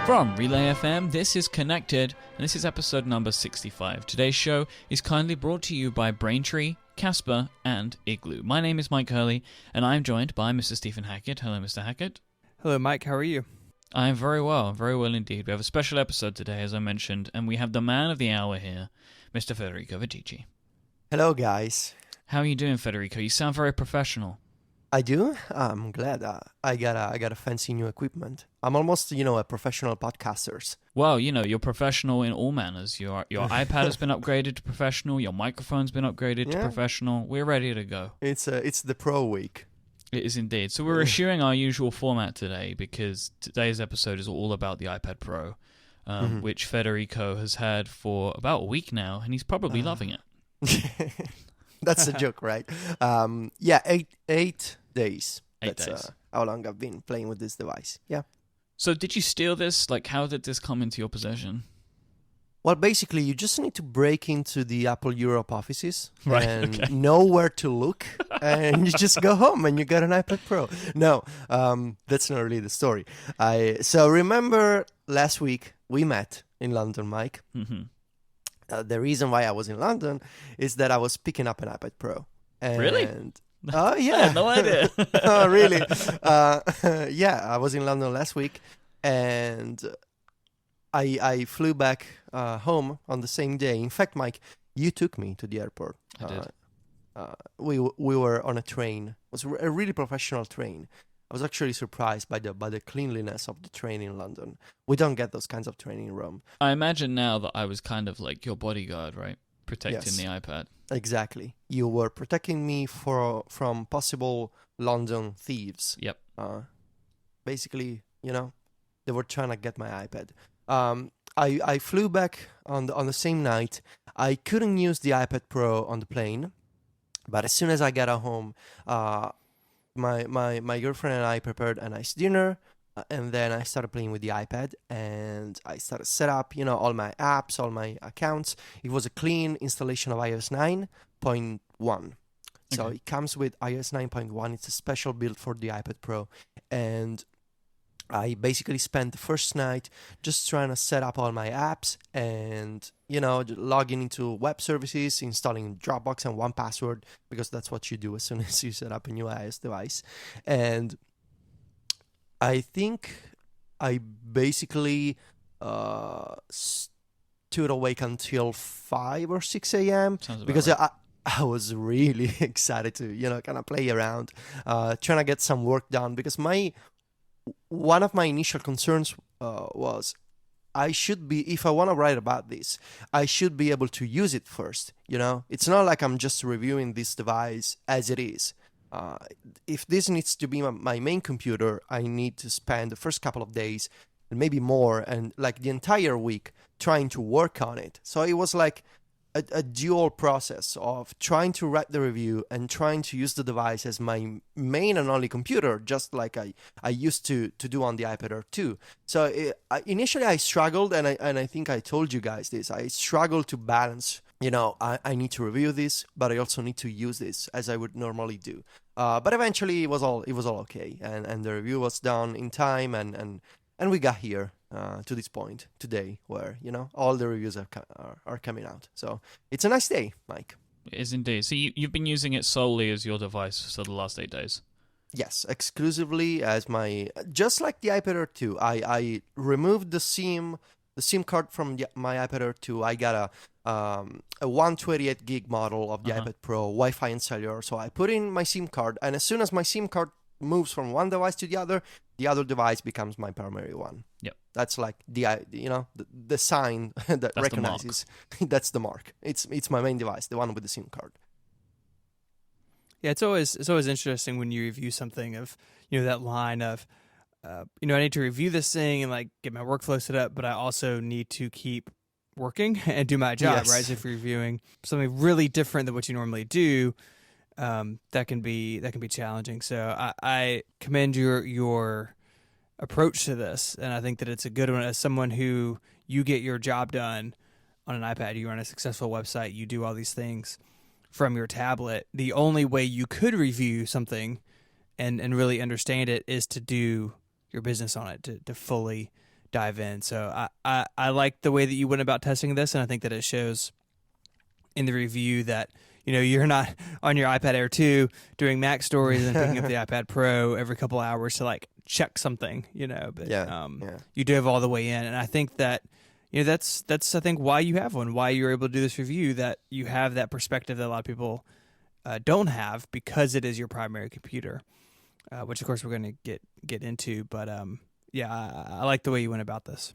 From Relay FM, this is Connected, and this is episode number 65. Today's show is kindly brought to you by Braintree, Casper, and Igloo. My name is Mike Hurley, and I'm joined by Mr. Stephen Hackett. Hello, Mr. Hackett. Hello, Mike. How are you? I'm very well indeed. We have a special episode today, as I mentioned, and we have the man of the hour here, Mr. Federico Vidici. Hello, guys. How are you doing, Federico? You sound very professional. I do. I'm glad. I got a fancy new equipment. I'm almost, a professional podcaster. Well, you're professional in all manners. Your iPad has been upgraded to professional. Your microphone's been upgraded to professional. We're ready to go. It's the pro week. It is indeed. So we're eschewing our usual format today because today's episode is all about the iPad Pro, which Federico has had for about a week now, and he's probably loving it. That's a joke, right? 8 days. That's how long I've been playing with this device. Yeah. So did you steal this? Like, how did this come into your possession? Well, basically, you just need to break into the Apple Europe offices and know where to look, and you just go home and you got an iPad Pro. No, that's not really the story. So remember last week we met in London, Mike? Mm-hmm. The reason why I was in London is that I was picking up an iPad Pro. Really? Oh, yeah. I had no idea. Oh, really? I was in London last week, and I flew back home on the same day. In fact, Mike, you took me to the airport. I did. We were on a train. It was a really professional train. I was actually surprised by the cleanliness of the train in London. We don't get those kinds of training in Rome. I imagine now that I was kind of like your bodyguard, right? Protecting the iPad. Exactly. You were protecting me from possible London thieves. Yep. Basically, they were trying to get my iPad. I flew back on the same night. I couldn't use the iPad Pro on the plane, but as soon as I got home, my girlfriend and I prepared a nice dinner, and then I started playing with the iPad, and I started set up, all my apps, all my accounts. It was a clean installation of iOS 9.1. So it comes with iOS 9.1. It's a special build for the iPad Pro, and I basically spent the first night just trying to set up all my apps and, logging into web services, installing Dropbox and 1Password, because that's what you do as soon as you set up a new iOS device. And I think I basically stood awake until 5 or 6 a.m. because right. I was really excited to, kind of play around, trying to get some work done, because one of my initial concerns was I should be, if I want to write about this, I should be able to use it first. It's not like I'm just reviewing this device as it is. If this needs to be my main computer, I need to spend the first couple of days and maybe more and like the entire week trying to work on it. So it was like a dual process of trying to write the review and trying to use the device as my main and only computer, just like I used to do on the iPad Air 2. So initially I struggled, and I think I told you guys this. I struggled to balance, I need to review this, but I also need to use this as I would normally do. But eventually it was all okay, and the review was done in time, and we got here to this point today where, all the reviews are coming out. So it's a nice day, Mike. It is indeed. So you've been using it solely as your device for the last 8 days? Yes, exclusively as just like the iPad Air 2. I removed the SIM card from my iPad Air 2. I got a 128 gig model of the iPad Pro, Wi-Fi and cellular. So I put in my SIM card, and as soon as my SIM card moves from one device to the other device becomes my primary one. Yep. That's like the sign that recognizes. That's the mark. It's my main device, the one with the SIM card. Yeah, it's always interesting when you review something of, that line of, I need to review this thing and like get my workflow set up, but I also need to keep working and do my job, right? So if you're reviewing something really different than what you normally do, that can be challenging. So I commend your approach to this, and I think that it's a good one. As someone who, you get your job done on an iPad, you run a successful website, you do all these things from your tablet. The only way you could review something and really understand it is to do your business on it, to fully dive in. So I like the way that you went about testing this, and I think that it shows in the review that you're not on your iPad Air 2 doing Mac stories and picking up the iPad Pro every couple hours to like check something, but you dove all the way in, and I think that that's I think why you have one, why you're able to do this review, that you have that perspective that a lot of people don't have because it is your primary computer, which of course we're going to get into, but I like the way you went about this.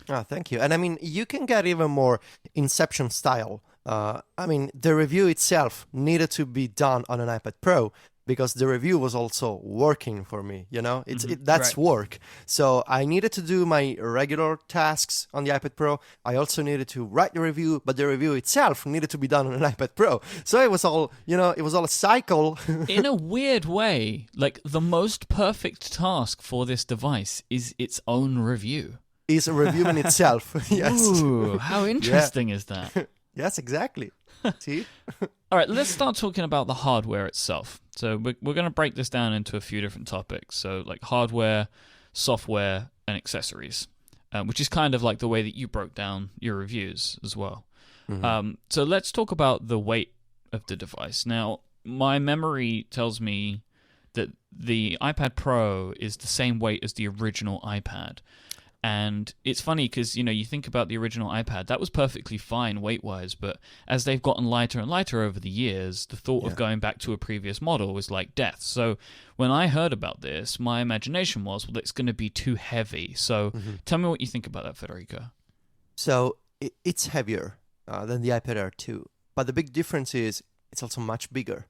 Oh, thank you. And I mean, you can get even more Inception style. I mean, the review itself needed to be done on an iPad Pro because the review was also working for me, that's right. Work. So I needed to do my regular tasks on the iPad Pro. I also needed to write the review, but the review itself needed to be done on an iPad Pro. So it was all, it was all a cycle. In a weird way, like the most perfect task for this device is its own review. Is a review in itself. Yes. Ooh, how interesting is that? Yes, exactly. See? All right, let's start talking about the hardware itself. So we're going to break this down into a few different topics. So like hardware, software, and accessories, which is kind of like the way that you broke down your reviews as well. Mm-hmm. So let's talk about the weight of the device. Now, my memory tells me that the iPad Pro is the same weight as the original iPad. And it's funny because, you think about the original iPad, that was perfectly fine weight-wise, but as they've gotten lighter and lighter over the years, the thought of going back to a previous model was like death. So when I heard about this, my imagination was, well, it's going to be too heavy. So tell me what you think about that, Federico. So it's heavier than the iPad Air 2, but the big difference is it's also much bigger.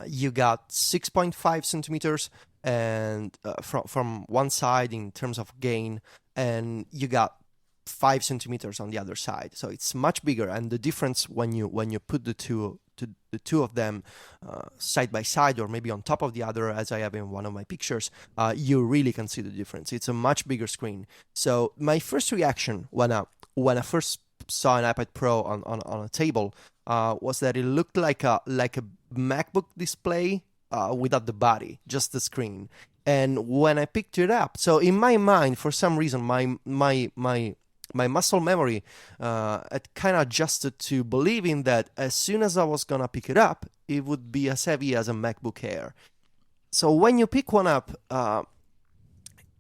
You got 6.5 centimeters and from one side in terms of gain, and you got 5 centimeters on the other side. So it's much bigger, and the difference when you put the two of them side by side or maybe on top of the other, as I have in one of my pictures, you really can see the difference. It's a much bigger screen. So my first reaction when I first saw an iPad Pro on a table was that it looked like a MacBook display without the body, just the screen. And when I picked it up, so in my mind, for some reason, my muscle memory had kind of adjusted to believing that as soon as I was gonna pick it up, it would be as heavy as a MacBook Air. So when you pick one up,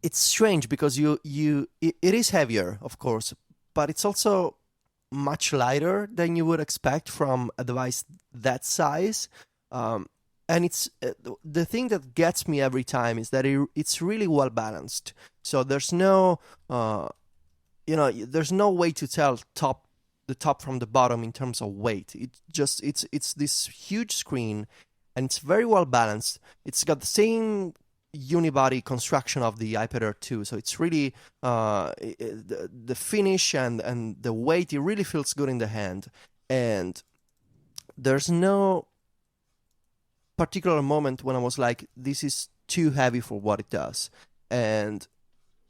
it's strange because it is heavier, of course, but it's also much lighter than you would expect from a device that size. And it's the thing that gets me every time is that it's really well balanced. So there's no, there's no way to tell the top from the bottom in terms of weight. It's this huge screen, and it's very well balanced. It's got the same unibody construction of the iPad Air 2, so it's really the finish and the weight. It really feels good in the hand, and there's no particular moment when I was like, this is too heavy for what it does. And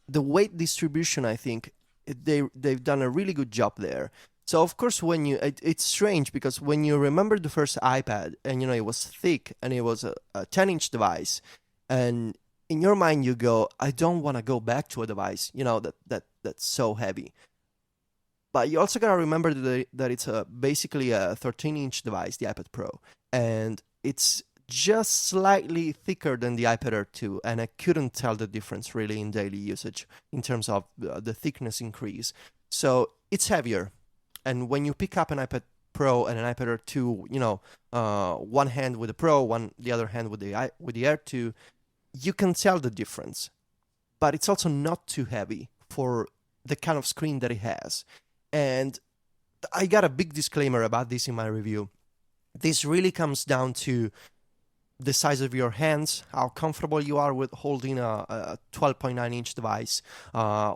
the weight distribution, I think they've done a really good job there. So of course, when it's strange because when you remember the first iPad and it was thick and it was a 10-inch device, and in your mind you go, I don't want to go back to a device that's so heavy. But you also gotta remember that it's basically a 13-inch device, the iPad Pro, and it's just slightly thicker than the iPad Air 2, and I couldn't tell the difference really in daily usage in terms of the thickness increase. So it's heavier, and when you pick up an iPad Pro and an iPad Air 2, one hand with the Pro, the other hand with the Air 2, you can tell the difference. But it's also not too heavy for the kind of screen that it has. And I got a big disclaimer about this in my review. This really comes down to the size of your hands, how comfortable you are with holding a 12.9-inch device,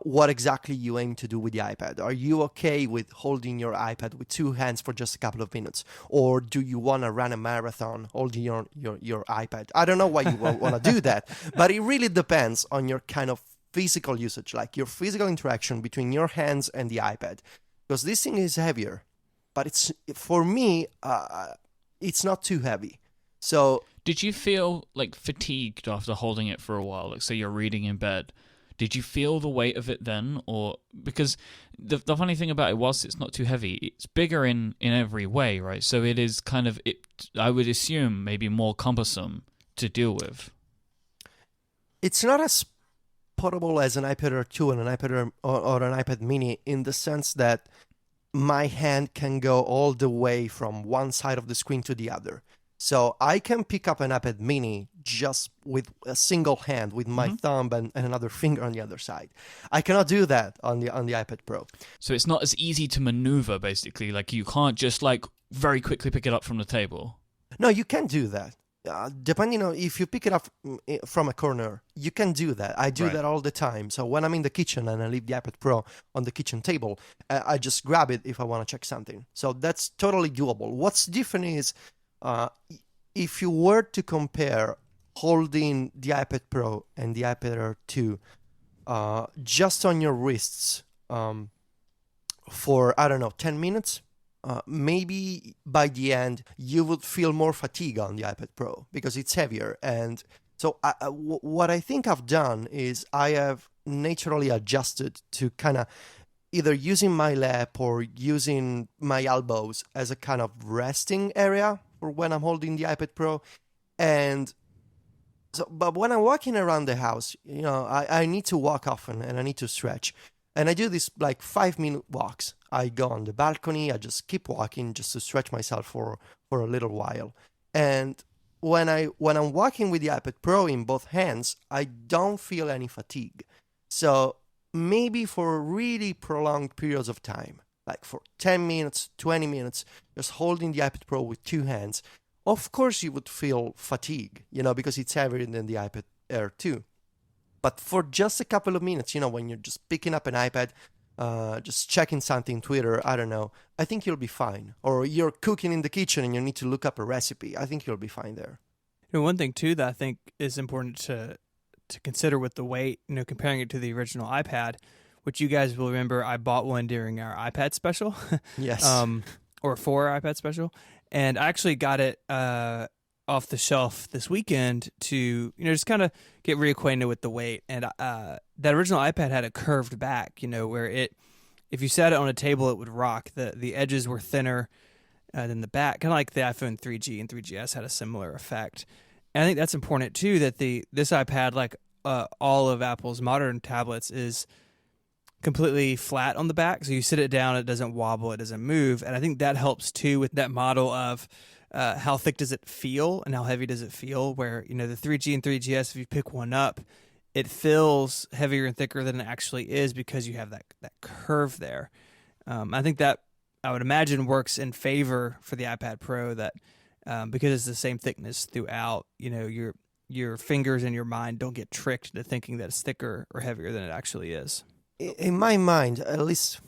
what exactly you aim to do with the iPad. Are you okay with holding your iPad with two hands for just a couple of minutes? Or do you want to run a marathon holding your iPad? I don't know why you want to do that, but it really depends on your kind of physical usage, like your physical interaction between your hands and the iPad. Because this thing is heavier, but it's for me, it's not too heavy. So, did you feel like fatigued after holding it for a while? Like, say you're reading in bed. Did you feel the weight of it then? Or because the funny thing about it, whilst it's not too heavy, it's bigger in every way, right? So it is kind of, I would assume, maybe more cumbersome to deal with. It's not as portable as an iPad Air 2 and an iPad Air, or an iPad Mini, in the sense that my hand can go all the way from one side of the screen to the other. So I can pick up an iPad Mini just with a single hand, with my thumb and another finger on the other side. I cannot do that on the iPad Pro. So it's not as easy to maneuver, basically. Like, you can't just very quickly pick it up from the table. No, you can do that. Depending on if you pick it up from a corner, you can do that. I do that all the time. So when I'm in the kitchen and I leave the iPad Pro on the kitchen table, I just grab it if I want to check something. So that's totally doable. What's different is if you were to compare holding the iPad Pro and the iPad Air 2 just on your wrists for, 10 minutes, maybe by the end you would feel more fatigue on the iPad Pro because it's heavier. And so what I think I've done is I have naturally adjusted to kind of either using my lap or using my elbows as a kind of resting area for when I'm holding the iPad Pro. And so, but when I'm walking around the house, I need to walk often and I need to stretch. And I do this 5-minute walks. I go on the balcony, I just keep walking just to stretch myself for a little while. And when I'm walking with the iPad Pro in both hands, I don't feel any fatigue. So maybe for really prolonged periods of time, like for 10 minutes, 20 minutes, just holding the iPad Pro with two hands, of course you would feel fatigue, because it's heavier than the iPad Air 2. But for just a couple of minutes, when you're just picking up an iPad, just checking something, Twitter, I don't know, I think you'll be fine. Or you're cooking in the kitchen and you need to look up a recipe, I think you'll be fine there. One thing, too, that I think is important to consider with the weight, comparing it to the original iPad, which you guys will remember, I bought one during our iPad special. Yes. Or for our iPad special. And I actually got it off the shelf this weekend to, just kind of get reacquainted with the weight. And that original iPad had a curved back, where if you sat it on a table, it would rock. The edges were thinner than the back, kind of like the iPhone 3G and 3GS had a similar effect. And I think that's important too, that this iPad, like all of Apple's modern tablets, is completely flat on the back. So you sit it down, it doesn't wobble, it doesn't move. And I think that helps too with that model of how thick does it feel and how heavy does it feel, where, the 3G and 3GS, if you pick one up, it feels heavier and thicker than it actually is because you have that curve there. I think that, I would imagine, works in favor for the iPad Pro, that because it's the same thickness throughout, your fingers and your mind don't get tricked into thinking that it's thicker or heavier than it actually is. In my mind, at least,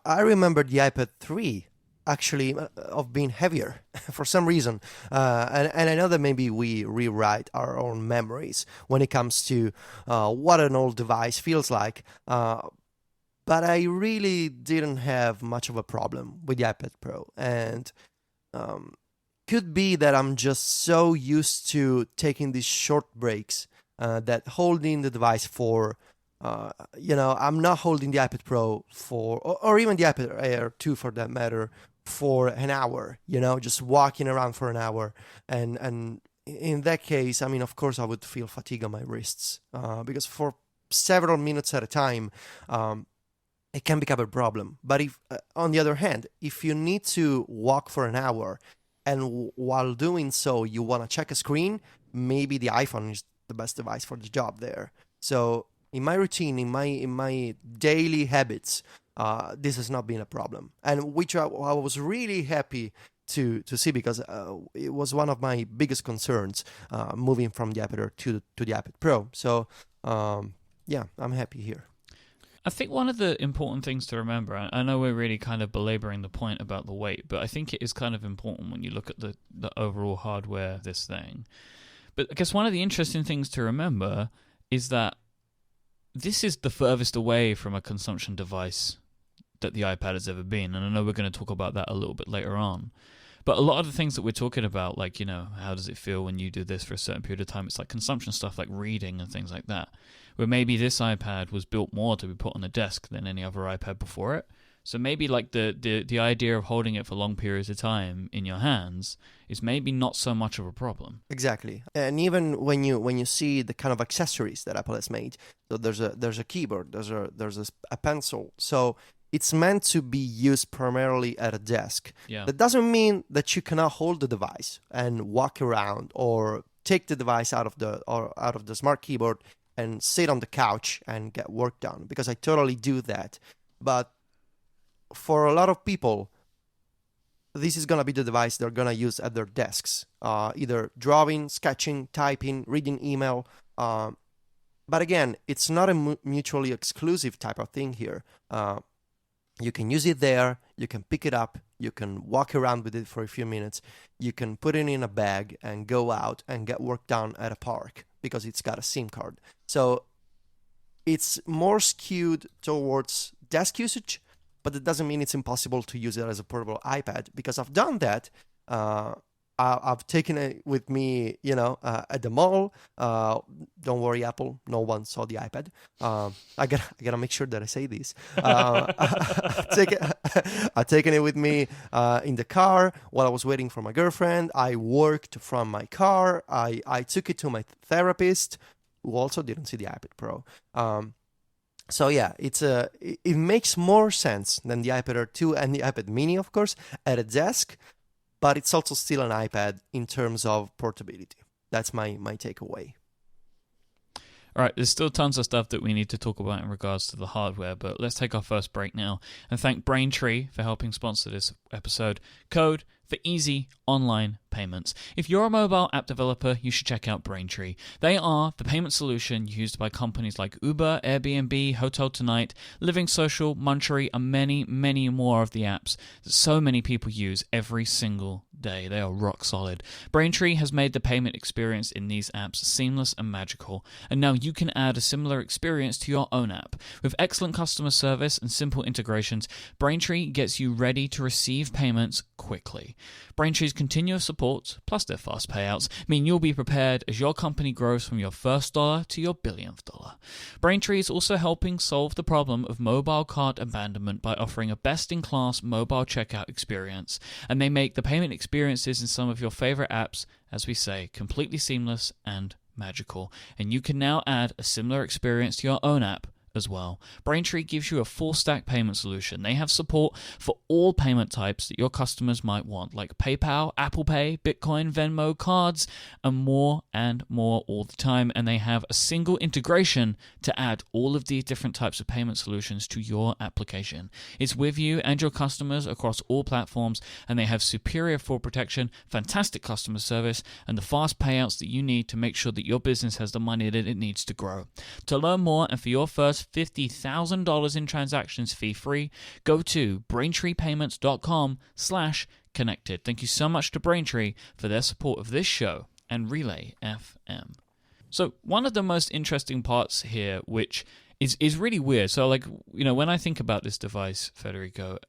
I remember the iPad 3 actually of being heavier for some reason. And I know that maybe we rewrite our own memories when it comes to what an old device feels like. But I really didn't have much of a problem with the iPad Pro. And could be that I'm just so used to taking these short breaks that holding the device for I'm not holding the iPad Pro for, or even the iPad Air 2 for that matter, for an hour, just walking around for an hour. And in that case, of course I would feel fatigue on my wrists because for several minutes at a time, it can become a problem. But if, on the other hand, if you need to walk for an hour and while doing so, you want to check a screen, maybe the iPhone is the best device for the job there. So in my routine, in my daily habits, this has not been a problem, and which I was really happy to see, because it was one of my biggest concerns moving from the iPad Air to the iPad Pro. So yeah, I'm happy here. I think one of the important things to remember, I know we're really kind of belaboring the point about the weight, but I think it is kind of important when you look at the overall hardware of this thing. But I guess one of the interesting things to remember is that this is the furthest away from a consumption device that the iPad has ever been, and I know we're going to talk about that a little bit later on. But a lot of the things that we're talking about, like, how does it feel when you do this for a certain period of time? It's like consumption stuff like reading and things like that, where maybe this iPad was built more to be put on a desk than any other iPad before it. So maybe like the idea of holding it for long periods of time in your hands is maybe not so much of a problem. Exactly. And even when you see the kind of accessories that Apple has made, so there's a keyboard, there's a pencil. So it's meant to be used primarily at a desk. Yeah. That doesn't mean that you cannot hold the device and walk around or take the device out of the smart keyboard and sit on the couch and get work done, because I totally do that. But for a lot of people, this is going to be the device they're going to use at their desks, either drawing, sketching, typing, reading email. But again, it's not a mutually exclusive type of thing here. You can use it there, you can pick it up, you can walk around with it for a few minutes, you can put it in a bag and go out and get work done at a park because it's got a SIM card. So it's more skewed towards desk usage, but it doesn't mean it's impossible to use it as a portable iPad, because I've done that. I've taken it with me, at the mall. Don't worry, Apple, no one saw the iPad. I gotta make sure that I say this. I've taken it with me in the car while I was waiting for my girlfriend. I worked from my car. I took it to my therapist, who also didn't see the iPad Pro. So yeah, it makes more sense than the iPad Air 2 and the iPad Mini, of course, at a desk, but it's also still an iPad in terms of portability. That's my takeaway. All right, there's still tons of stuff that we need to talk about in regards to the hardware, but let's take our first break now and thank Braintree for helping sponsor this episode. Code for easy online payments. If you're a mobile app developer, you should check out Braintree. They are the payment solution used by companies like Uber, Airbnb, Hotel Tonight, Living Social, Munchery, and many, many more of the apps that so many people use every single day. They are rock solid. Braintree has made the payment experience in these apps seamless and magical, and now you can add a similar experience to your own app. With excellent customer service and simple integrations, Braintree gets you ready to receive payments quickly. Braintree's continuous support, plus their fast payouts, mean you'll be prepared as your company grows from your first dollar to your billionth dollar. Braintree is also helping solve the problem of mobile cart abandonment by offering a best-in-class mobile checkout experience, and they make the payment experiences in some of your favorite apps, as we say, completely seamless and magical. And you can now add a similar experience to your own app as well. Braintree gives you a full stack payment solution. They have support for all payment types that your customers might want, like PayPal, Apple Pay, Bitcoin, Venmo, cards, and more all the time. And they have a single integration to add all of these different types of payment solutions to your application. It's with you and your customers across all platforms, and they have superior fraud protection, fantastic customer service, and the fast payouts that you need to make sure that your business has the money that it needs to grow. To learn more and for your first $50,000 in transactions fee-free, go to braintreepayments.com/connected. Thank you so much to Braintree for their support of this show and Relay FM. So one of the most interesting parts here, which is really weird. So when I think about this device, Federico,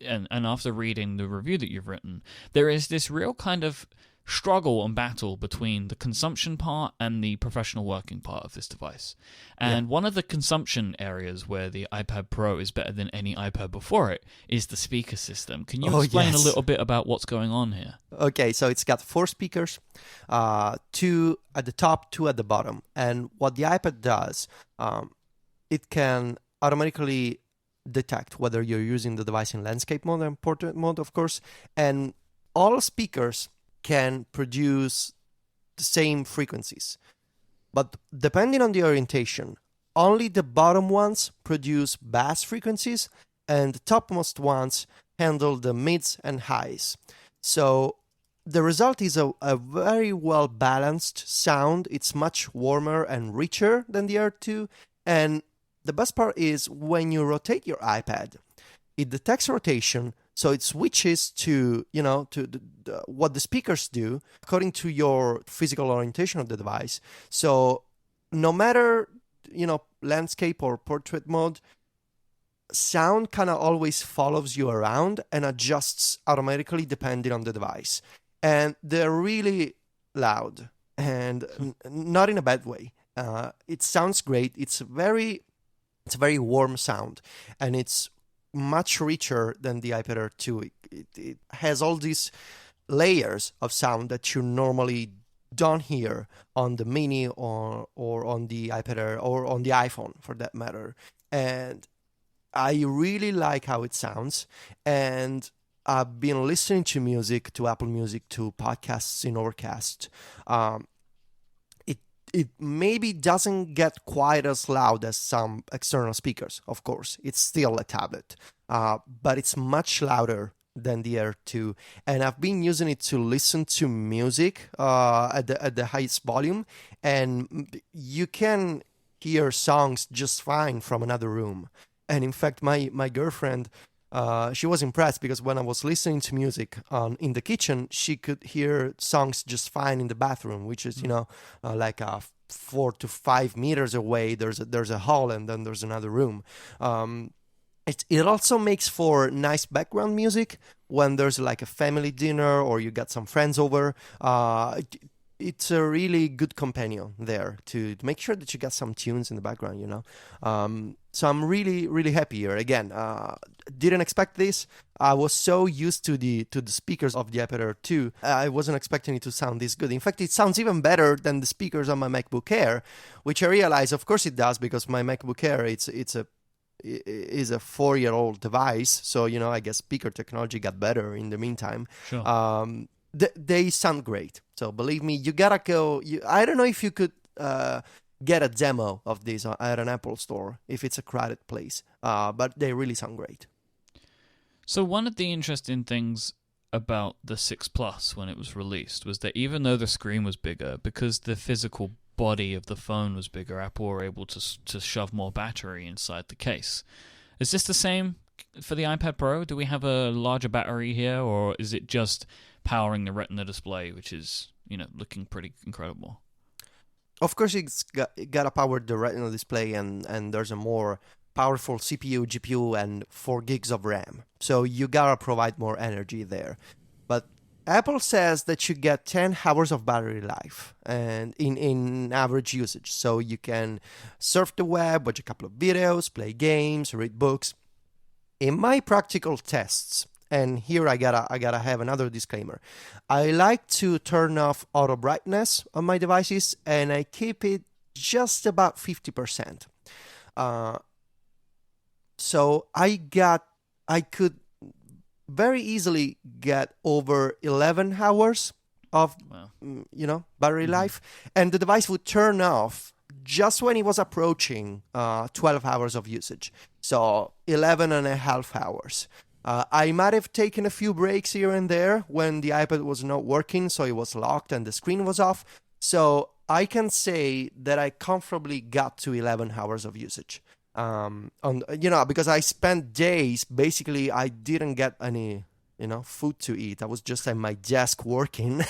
and after reading the review that you've written, there is this real kind of struggle and battle between the consumption part and the professional working part of this device. And one of the consumption areas where the iPad Pro is better than any iPad before it is the speaker system. Can you explain a little bit about what's going on here? Okay, so it's got 4 speakers, 2 at the top, 2 at the bottom. And what the iPad does, it can automatically detect whether you're using the device in landscape mode and portrait mode, of course. And all speakers can produce the same frequencies. But depending on the orientation, only the bottom ones produce bass frequencies and the topmost ones handle the mids and highs. So the result is a very well balanced sound. It's much warmer and richer than the Air 2. And the best part is when you rotate your iPad, it detects rotation. So it switches to what the speakers do according to your physical orientation of the device. So no matter, landscape or portrait mode, sound kind of always follows you around and adjusts automatically depending on the device. And they're really loud and not in a bad way. It sounds great. It's a very warm sound, and it's much richer than the iPad Air 2. It has all these layers of sound that you normally don't hear on the Mini or on the iPad Air or on the iPhone for that matter. And I really like how it sounds. And I've been listening to music, to Apple Music, to podcasts in Overcast. It maybe doesn't get quite as loud as some external speakers, of course. It's still a tablet, but it's much louder than the Air 2. And I've been using it to listen to music at the highest volume, and you can hear songs just fine from another room. And in fact, my girlfriend, she was impressed because when I was listening to music in the kitchen, she could hear songs just fine in the bathroom, which is, like 4 to 5 meters away. There's a hall, and then there's another room. It also makes for nice background music when there's like a family dinner or you got some friends over. It's a really good companion there to make sure that you got some tunes in the background, So I'm really, really happy here. Again, didn't expect this. I was so used to the speakers of the iPad Air 2. I wasn't expecting it to sound this good. In fact, it sounds even better than the speakers on my MacBook Air, which I realize, of course, it does, because my MacBook Air is a 4-year-old device. So, I guess speaker technology got better in the meantime. Sure. They sound great. So believe me, you gotta go. I don't know if you could get a demo of this at an Apple store if it's a crowded place, but they really sound great. So one of the interesting things about the 6 Plus when it was released was that even though the screen was bigger, because the physical body of the phone was bigger, Apple were able to shove more battery inside the case. Is this the same for the iPad Pro? Do we have a larger battery here, or is it just powering the Retina display, which is, looking pretty incredible? Of course, it got to power the Retina display, and there's a more powerful CPU, GPU, and 4 gigs of RAM. So you gotta provide more energy there. But Apple says that you get 10 hours of battery life and in average usage. So you can surf the web, watch a couple of videos, play games, read books. In my practical tests, and here I gotta have another disclaimer, I like to turn off auto brightness on my devices, and I keep it just about 50%. So I could very easily get over 11 hours of battery life, and the device would turn off just when it was approaching 12 hours of usage. So 11 and a half hours. I might have taken a few breaks here and there when the iPad was not working, so it was locked and the screen was off. So I can say that I comfortably got to 11 hours of usage. Because I spent days, basically I didn't get any, food to eat. I was just at my desk working.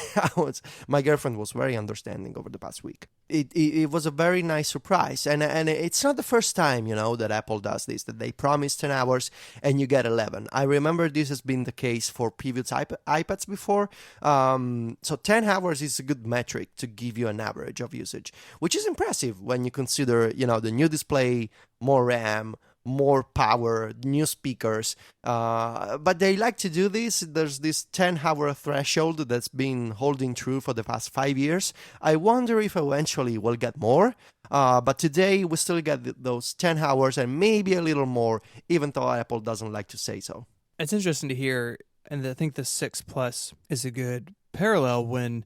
My girlfriend was very understanding over the past week. It was a very nice surprise. And it's not the first time, that Apple does this, that they promise 10 hours and you get 11. I remember this has been the case for previous iPads before. So 10 hours is a good metric to give you an average of usage, which is impressive when you consider, the new display, more RAM, more power, new speakers. But they like to do this. There's this 10-hour threshold that's been holding true for the past 5 years. I wonder if eventually we'll get more. But today we still get those 10 hours and maybe a little more, even though Apple doesn't like to say so. It's interesting to hear, and I think the 6 Plus is a good parallel. When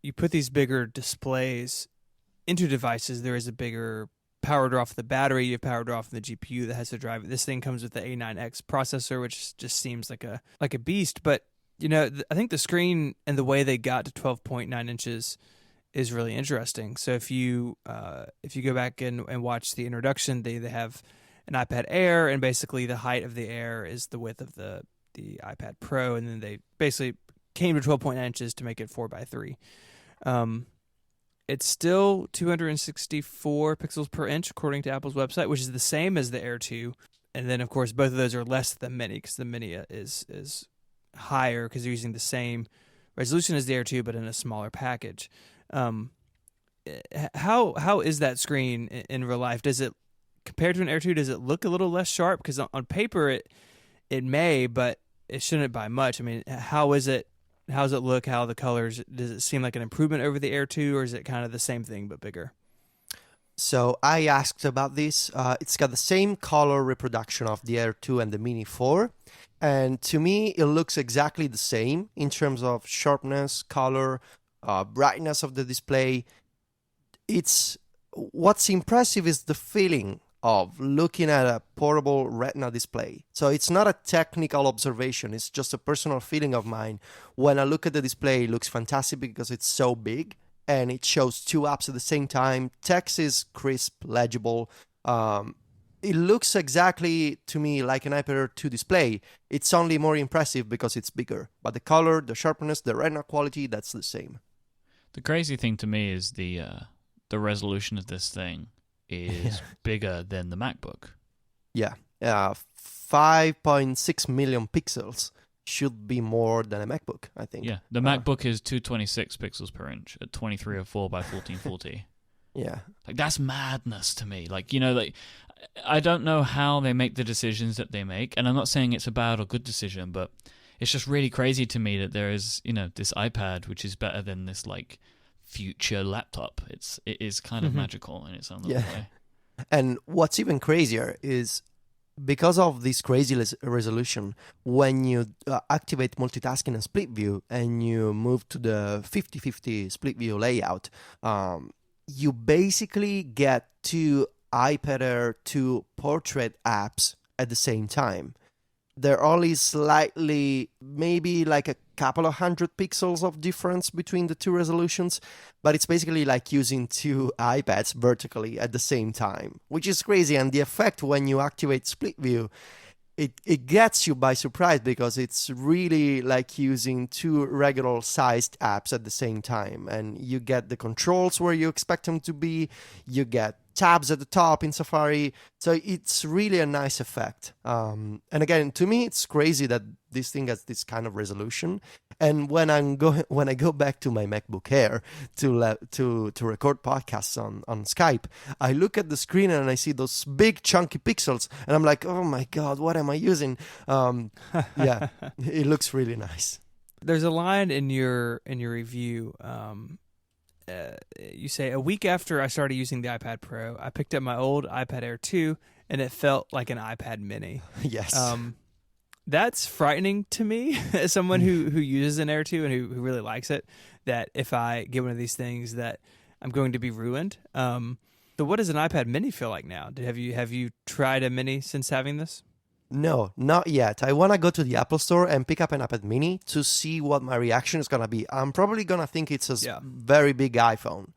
you put these bigger displays into devices, there is a bigger power draw for the battery, you have power draw from the GPU that has to drive it. This thing comes with the A9X processor, which just seems like a beast. But I think the screen and the way they got to 12.9 inches is really interesting. So if you go back and watch the introduction, they have an iPad Air, and basically the height of the Air is the width of the iPad Pro, and then they basically came to 12.9 inches to make it 4x3. It's still 264 pixels per inch, according to Apple's website, which is the same as the Air 2. and then of course both of those are less than the Mini because the Mini is higher because they're using the same resolution as the Air 2 but in a smaller package. How is that screen in real life? Does it, compared to an Air 2, does it look a little less sharp? Because on paper it may, but it shouldn't by much. I mean, how is it? How does it look? How are the colors? Does it seem like an improvement over the Air 2, or is it kind of the same thing but bigger? So I asked about this. It's got the same color reproduction of the Air 2 and the Mini 4. And to me, it looks exactly the same in terms of sharpness, color, brightness of the display. What's impressive is the feeling of looking at a portable Retina display. So it's not a technical observation, it's just a personal feeling of mine. When I look at the display, it looks fantastic because it's so big and it shows two apps at the same time. Text is crisp, legible. It looks exactly to me like an iPad Air 2 display. It's only more impressive because it's bigger. But the color, the sharpness, the Retina quality, that's the same. The crazy thing to me is the resolution of this thing is bigger than the MacBook. Yeah, 5.6 million pixels should be more than a MacBook, I think. Yeah, the MacBook is 226 pixels per inch at 2304 by 1440. Yeah. Like, that's madness to me. Like, like, I don't know how they make the decisions that they make, and I'm not saying it's a bad or good decision, but it's just really crazy to me that there is, this iPad which is better than this, like, future laptop. It is kind of magical in its own little way. And what's even crazier is because of this crazy resolution, when you activate multitasking and split view and you move to the 50-50 split view layout, you basically get two iPad Air 2 portrait apps at the same time. They're only slightly, maybe like a couple of hundred pixels of difference between the two resolutions, but it's basically like using two iPads vertically at the same time, which is crazy. And the effect when you activate split view, it gets you by surprise because it's really like using two regular sized apps at the same time. And you get the controls where you expect them to be, you get tabs at the top in Safari, so it's really a nice effect. And again, to me, it's crazy that this thing has this kind of resolution. And when I go back to my MacBook Air to record podcasts on Skype, I look at the screen and I see those big chunky pixels, and I'm like, oh my god, what am I using? Yeah, it looks really nice. There's a line in your review. You say, a week after I started using the iPad Pro, I picked up my old iPad Air 2, and it felt like an iPad Mini. Yes. That's frightening to me as someone who uses an Air 2 and who really likes it, that if I get one of these things that I'm going to be ruined. So what does an iPad Mini feel like now? Have you tried a Mini since having this? No, not yet. I want to go to the Apple Store and pick up an iPad Mini to see what my reaction is going to be. I'm probably going to think it's a very big iPhone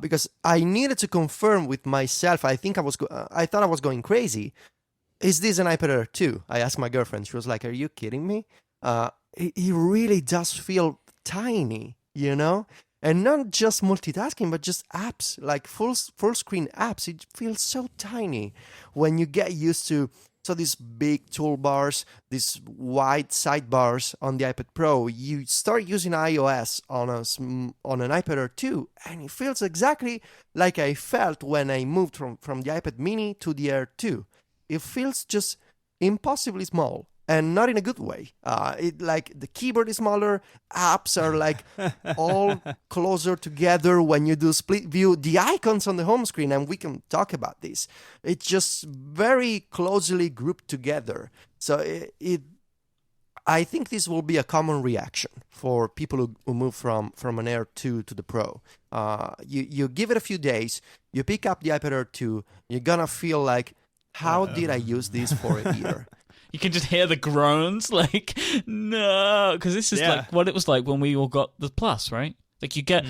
because I needed to confirm with myself. I thought I was going crazy. Is this an iPad Air 2? I asked my girlfriend. She was like, are you kidding me? It really does feel tiny, And not just multitasking, but just apps, like full screen apps. It feels so tiny when you get used to these big toolbars, these wide sidebars on the iPad Pro. You start using iOS on an iPad Air 2, and it feels exactly like I felt when I moved from the iPad Mini to the Air 2. It feels just impossibly small. And not in a good way. Like the keyboard is smaller, apps are like all closer together when you do split view. The icons on the home screen, and we can talk about this, it's just very closely grouped together. So I think this will be a common reaction for people who move from an Air 2 to the Pro. You give it a few days, you pick up the iPad Air 2, you're gonna feel like, how did I use this for a year? You can just hear the groans, like, no, because this is like what it was like when we all got the Plus, right? Like you get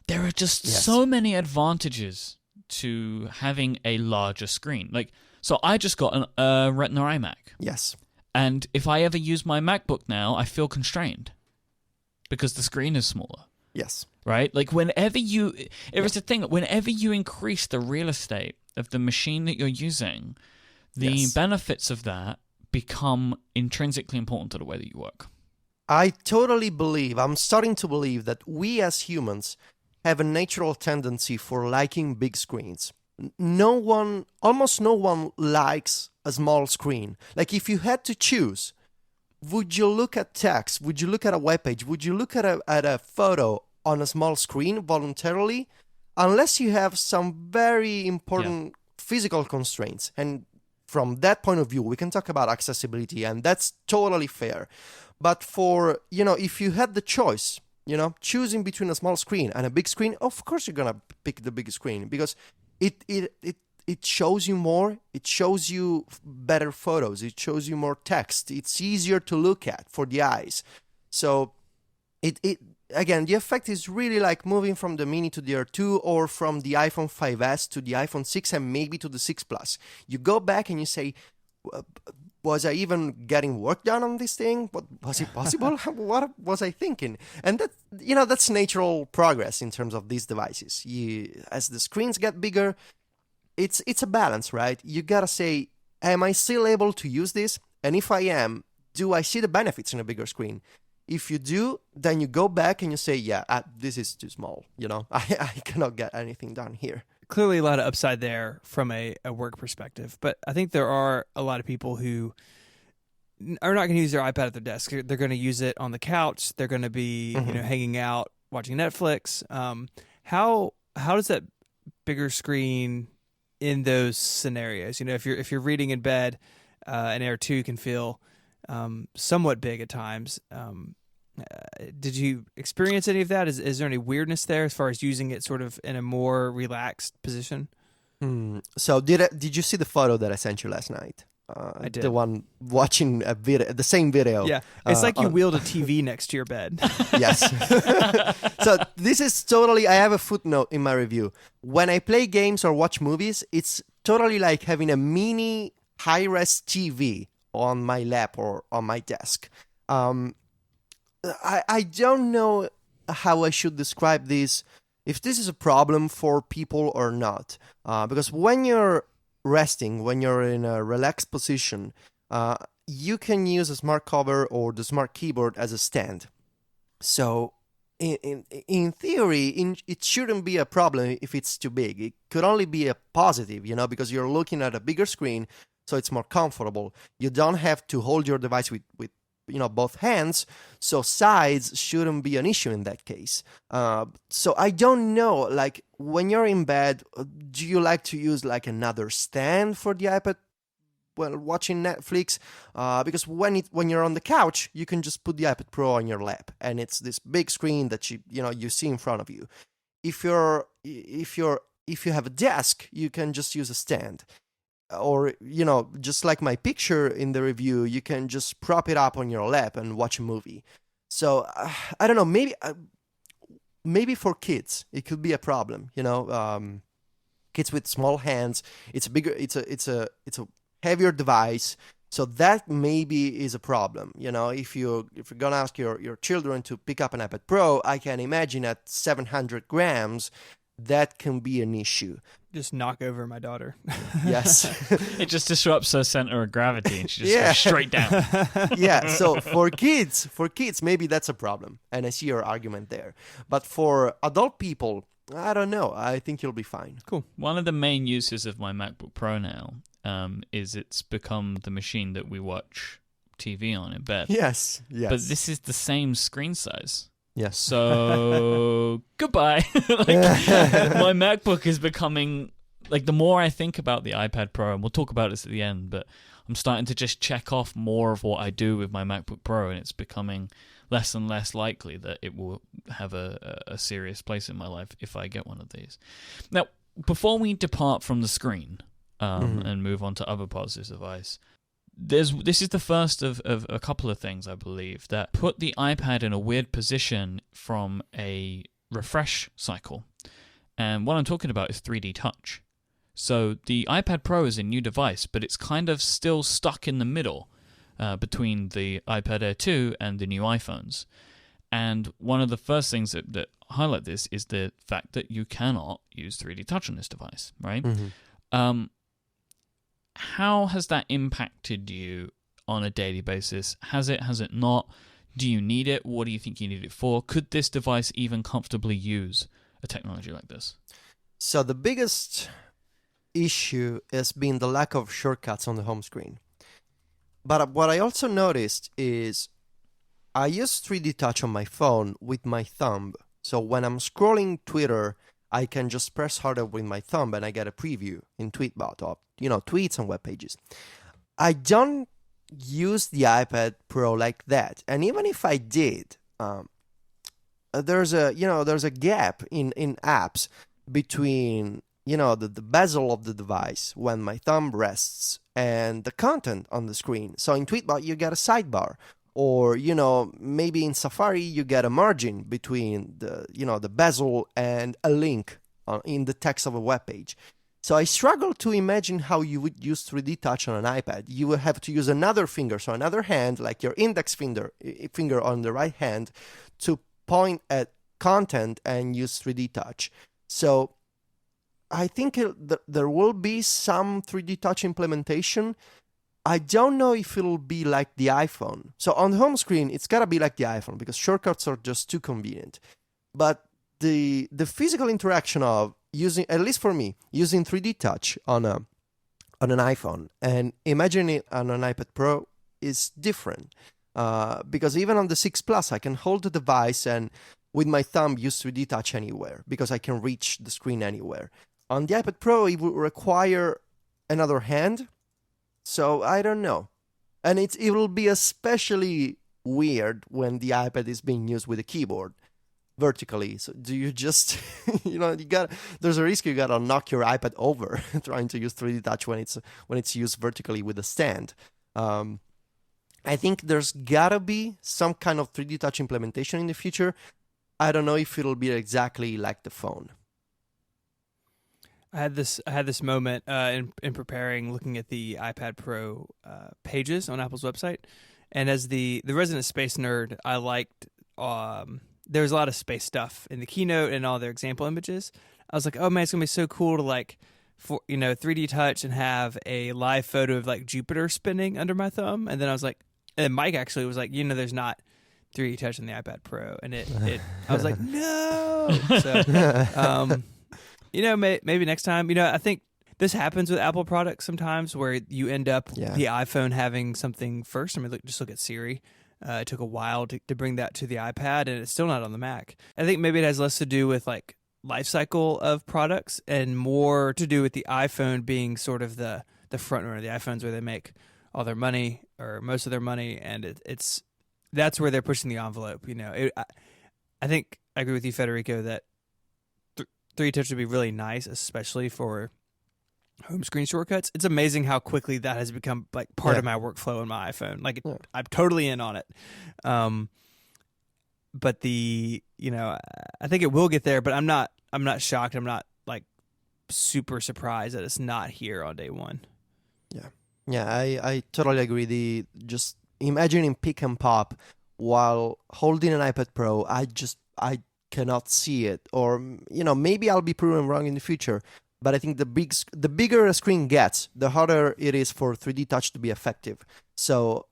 there are just so many advantages to having a larger screen. Like, so I just got a Retina iMac. Yes. And if I ever use my MacBook now, I feel constrained because the screen is smaller. Yes. Right? Like whenever you increase the real estate of the machine that you're using, the benefits of that become intrinsically important to the way that you work. I totally believe, I'm starting to believe that we as humans have a natural tendency for liking big screens. Almost no one likes a small screen. Like if you had to choose, would you look at text? Would you look at a web page? Would you look at a photo on a small screen voluntarily? Unless you have some very important physical constraints. And from that point of view, we can talk about accessibility, and that's totally fair. But for, if you had the choice, choosing between a small screen and a big screen, of course you're going to pick the big screen because it shows you more, it shows you better photos, it shows you more text, it's easier to look at for the eyes. So again, the effect is really like moving from the Mini to the Air 2 or from the iPhone 5S to the iPhone 6 and maybe to the 6 Plus. You go back and you say, was I even getting work done on this thing? Was it possible? What was I thinking? And that's natural progress in terms of these devices. As the screens get bigger, it's a balance, right? You gotta say, am I still able to use this? And if I am, do I see the benefits in a bigger screen? If you do, then you go back and you say, this is too small. I cannot get anything done here. Clearly a lot of upside there from a work perspective, but I think there are a lot of people who are not going to use their iPad at their desk. They're going to use it on the couch. They're going to be hanging out, watching Netflix. How does that bigger screen in those scenarios? If you're reading in bed, an Air 2 can feel somewhat big at times. Did you experience any of that? Is there any weirdness there as far as using it sort of in a more relaxed position? So did you see the photo that I sent you last night? I did. The one watching a video, the same video. Yeah, it's like you wheeled a TV next to your bed. Yes. So this is totally, I have a footnote in my review. When I play games or watch movies, it's totally like having a mini high-res TV on my lap or on my desk. I don't know how I should describe this, if this is a problem for people or not. Because when you're resting, when you're in a relaxed position, you can use a smart cover or the smart keyboard as a stand. So in theory, it shouldn't be a problem if it's too big. It could only be a positive, because you're looking at a bigger screen, so it's more comfortable. You don't have to hold your device with both hands, so size shouldn't be an issue in that case. So I don't know, like when you're in bed, do you like to use like another stand for the iPad while watching Netflix? Because when you're on the couch, you can just put the iPad Pro on your lap, and it's this big screen that you see in front of you. If you have a desk, you can just use a stand. Or, just like my picture in the review, you can just prop it up on your lap and watch a movie. So, I don't know, maybe for kids, it could be a problem, kids with small hands, it's a heavier device, so that maybe is a problem, if you're gonna ask your children to pick up an iPad Pro, I can imagine at 700 grams, that can be an issue. Just knock over my daughter. Yes. It just disrupts her center of gravity and she just goes straight down. Yeah, so for kids, maybe that's a problem. And I see your argument there. But for adult people, I don't know. I think you'll be fine. Cool. One of the main uses of my MacBook Pro now is it's become the machine that we watch TV on in bed. Yes. But this is the same screen size. Yes. So goodbye. My MacBook is becoming like, the more I think about the iPad Pro, and we'll talk about this at the end, but I'm starting to just check off more of what I do with my MacBook Pro, and it's becoming less and less likely that it will have a serious place in my life if I get one of these. Now, before we depart from the screen and move on to other parts of this device, this is the first of a couple of things, I believe, that put the iPad in a weird position from a refresh cycle. And what I'm talking about is 3D Touch. So the iPad Pro is a new device, but it's kind of still stuck in the middle between the iPad Air 2 and the new iPhones. And one of the first things that highlight this is the fact that you cannot use 3D Touch on this device, right? how has that impacted you on a daily basis? Has it not? Do you need it? What do you think you need it for? Could this device even comfortably use a technology like this? So the biggest issue has been the lack of shortcuts on the home screen. But what I also noticed is I use 3D Touch on my phone with my thumb. So when I'm scrolling Twitter, I can just press harder with my thumb and I get a preview in Tweetbot of, tweets and web pages. I don't use the iPad Pro like that. And even if I did, there's a gap in apps between the bezel of the device when my thumb rests and the content on the screen. So in Tweetbot you get a sidebar, or maybe in Safari you get a margin between the bezel and a link in the text of a web page. So I struggle to imagine how you would use 3D Touch on an iPad. You would have to use another finger, so another hand, like your index finger on the right hand, to point at content and use 3D Touch. So I think there will be some 3D Touch implementation. I don't know if it'll be like the iPhone. So on the home screen, it's got to be like the iPhone because shortcuts are just too convenient. But the physical interaction of using, at least for me, using 3D Touch on an iPhone and imagining it on an iPad Pro is different. Because even on the 6 Plus, I can hold the device and with my thumb use 3D Touch anywhere because I can reach the screen anywhere. On the iPad Pro, it would require another hand, so I don't know. And it will be especially weird when the iPad is being used with a keyboard vertically. So do you just, there's a risk you gotta knock your iPad over trying to use 3D Touch when it's used vertically with a stand. I think there's gotta be some kind of 3D Touch implementation in the future. I don't know if it'll be exactly like the phone. I had this moment in preparing, looking at the iPad Pro pages on Apple's website, and as the resident space nerd, I liked there was a lot of space stuff in the keynote and all their example images. I was like, oh man, it's gonna be so cool to 3D Touch and have a live photo of like Jupiter spinning under my thumb. And then I was like, and Myke actually was like, there's not 3D Touch on the iPad Pro, and it I was like, no. So maybe next time. I think this happens with Apple products sometimes where you end up the iPhone having something first. I mean, just look at Siri. It took a while to bring that to the iPad, and it's still not on the Mac. I think maybe it has less to do with like life cycle of products and more to do with the iPhone being sort of the front runner. The iPhone's where they make all their money or most of their money, and that's where they're pushing the envelope. I think I agree with you, Federico, that 3D Touch would be really nice, especially for home screen shortcuts. It's amazing how quickly that has become like part of my workflow on my iPhone. Like I'm totally in on it. But I think it will get there, but I'm not shocked. I'm not like super surprised that it's not here on day one. Yeah, I totally agree. Just imagining pick and pop while holding an iPad Pro, I cannot see it. Or maybe I'll be proven wrong in the future. But I think the bigger a screen gets, the harder it is for 3D Touch to be effective. So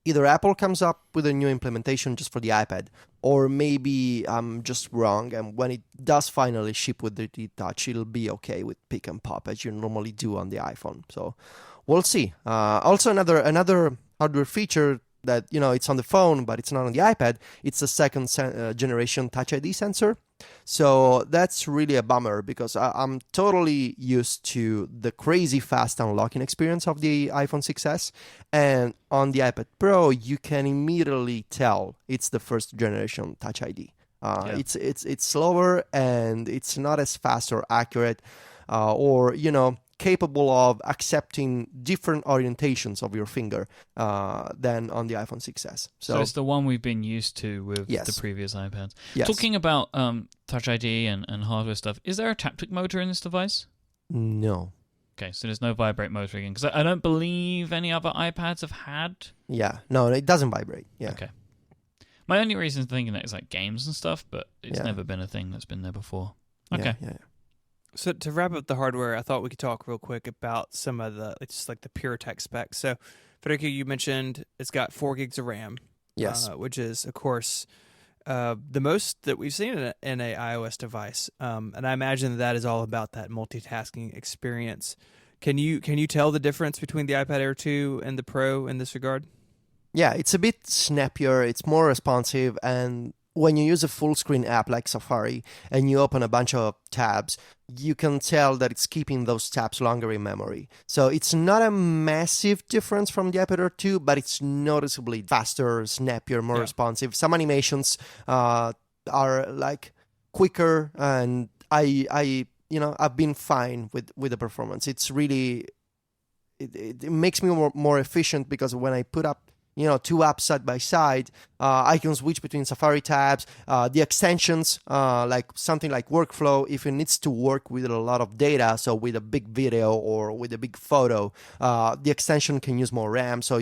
either Apple comes up with a new implementation just for the iPad, or maybe I'm just wrong, and when it does finally ship with 3D Touch, it'll be okay with pick and pop as you normally do on the iPhone. So we'll see. Also, another hardware feature that it's on the phone, but it's not on the iPad. It's a second generation Touch ID sensor. So that's really a bummer because I'm totally used to the crazy fast unlocking experience of the iPhone 6s, and on the iPad Pro you can immediately tell it's the first generation Touch ID. It's slower and it's not as fast or accurate, or capable of accepting different orientations of your finger than on the iPhone 6s. So it's the one we've been used to with the previous iPads. Yes. Talking about Touch ID and hardware stuff, is there a taptic motor in this device? No. Okay, so there's no vibrate motor again, because I don't believe any other iPads have had. Yeah, no, it doesn't vibrate. Yeah. Okay. My only reason for thinking that is like games and stuff, but it's never been a thing that's been there before. Okay. Yeah. So to wrap up the hardware, I thought we could talk real quick about some of the it's like the pure tech specs. So, Federico, you mentioned it's got 4 gigs of RAM, Yes. which is of course the most that we've seen in a iOS device. And I imagine that is all about that multitasking experience. Can you tell the difference between the iPad Air 2 and the Pro in this regard? Yeah, it's a bit snappier, it's more responsive, and when you use a full screen app like Safari and you open a bunch of tabs, you can tell that it's keeping those tabs longer in memory. So it's not a massive difference from the iPad Air 2, but it's noticeably faster, snappier, more responsive. Some animations are like quicker, and I've been fine with the performance. It's really it makes me more efficient, because when I put up 2 apps side by side, I can switch between Safari tabs, the extensions, like something like Workflow, if it needs to work with a lot of data, so with a big video or with a big photo, the extension can use more RAM, so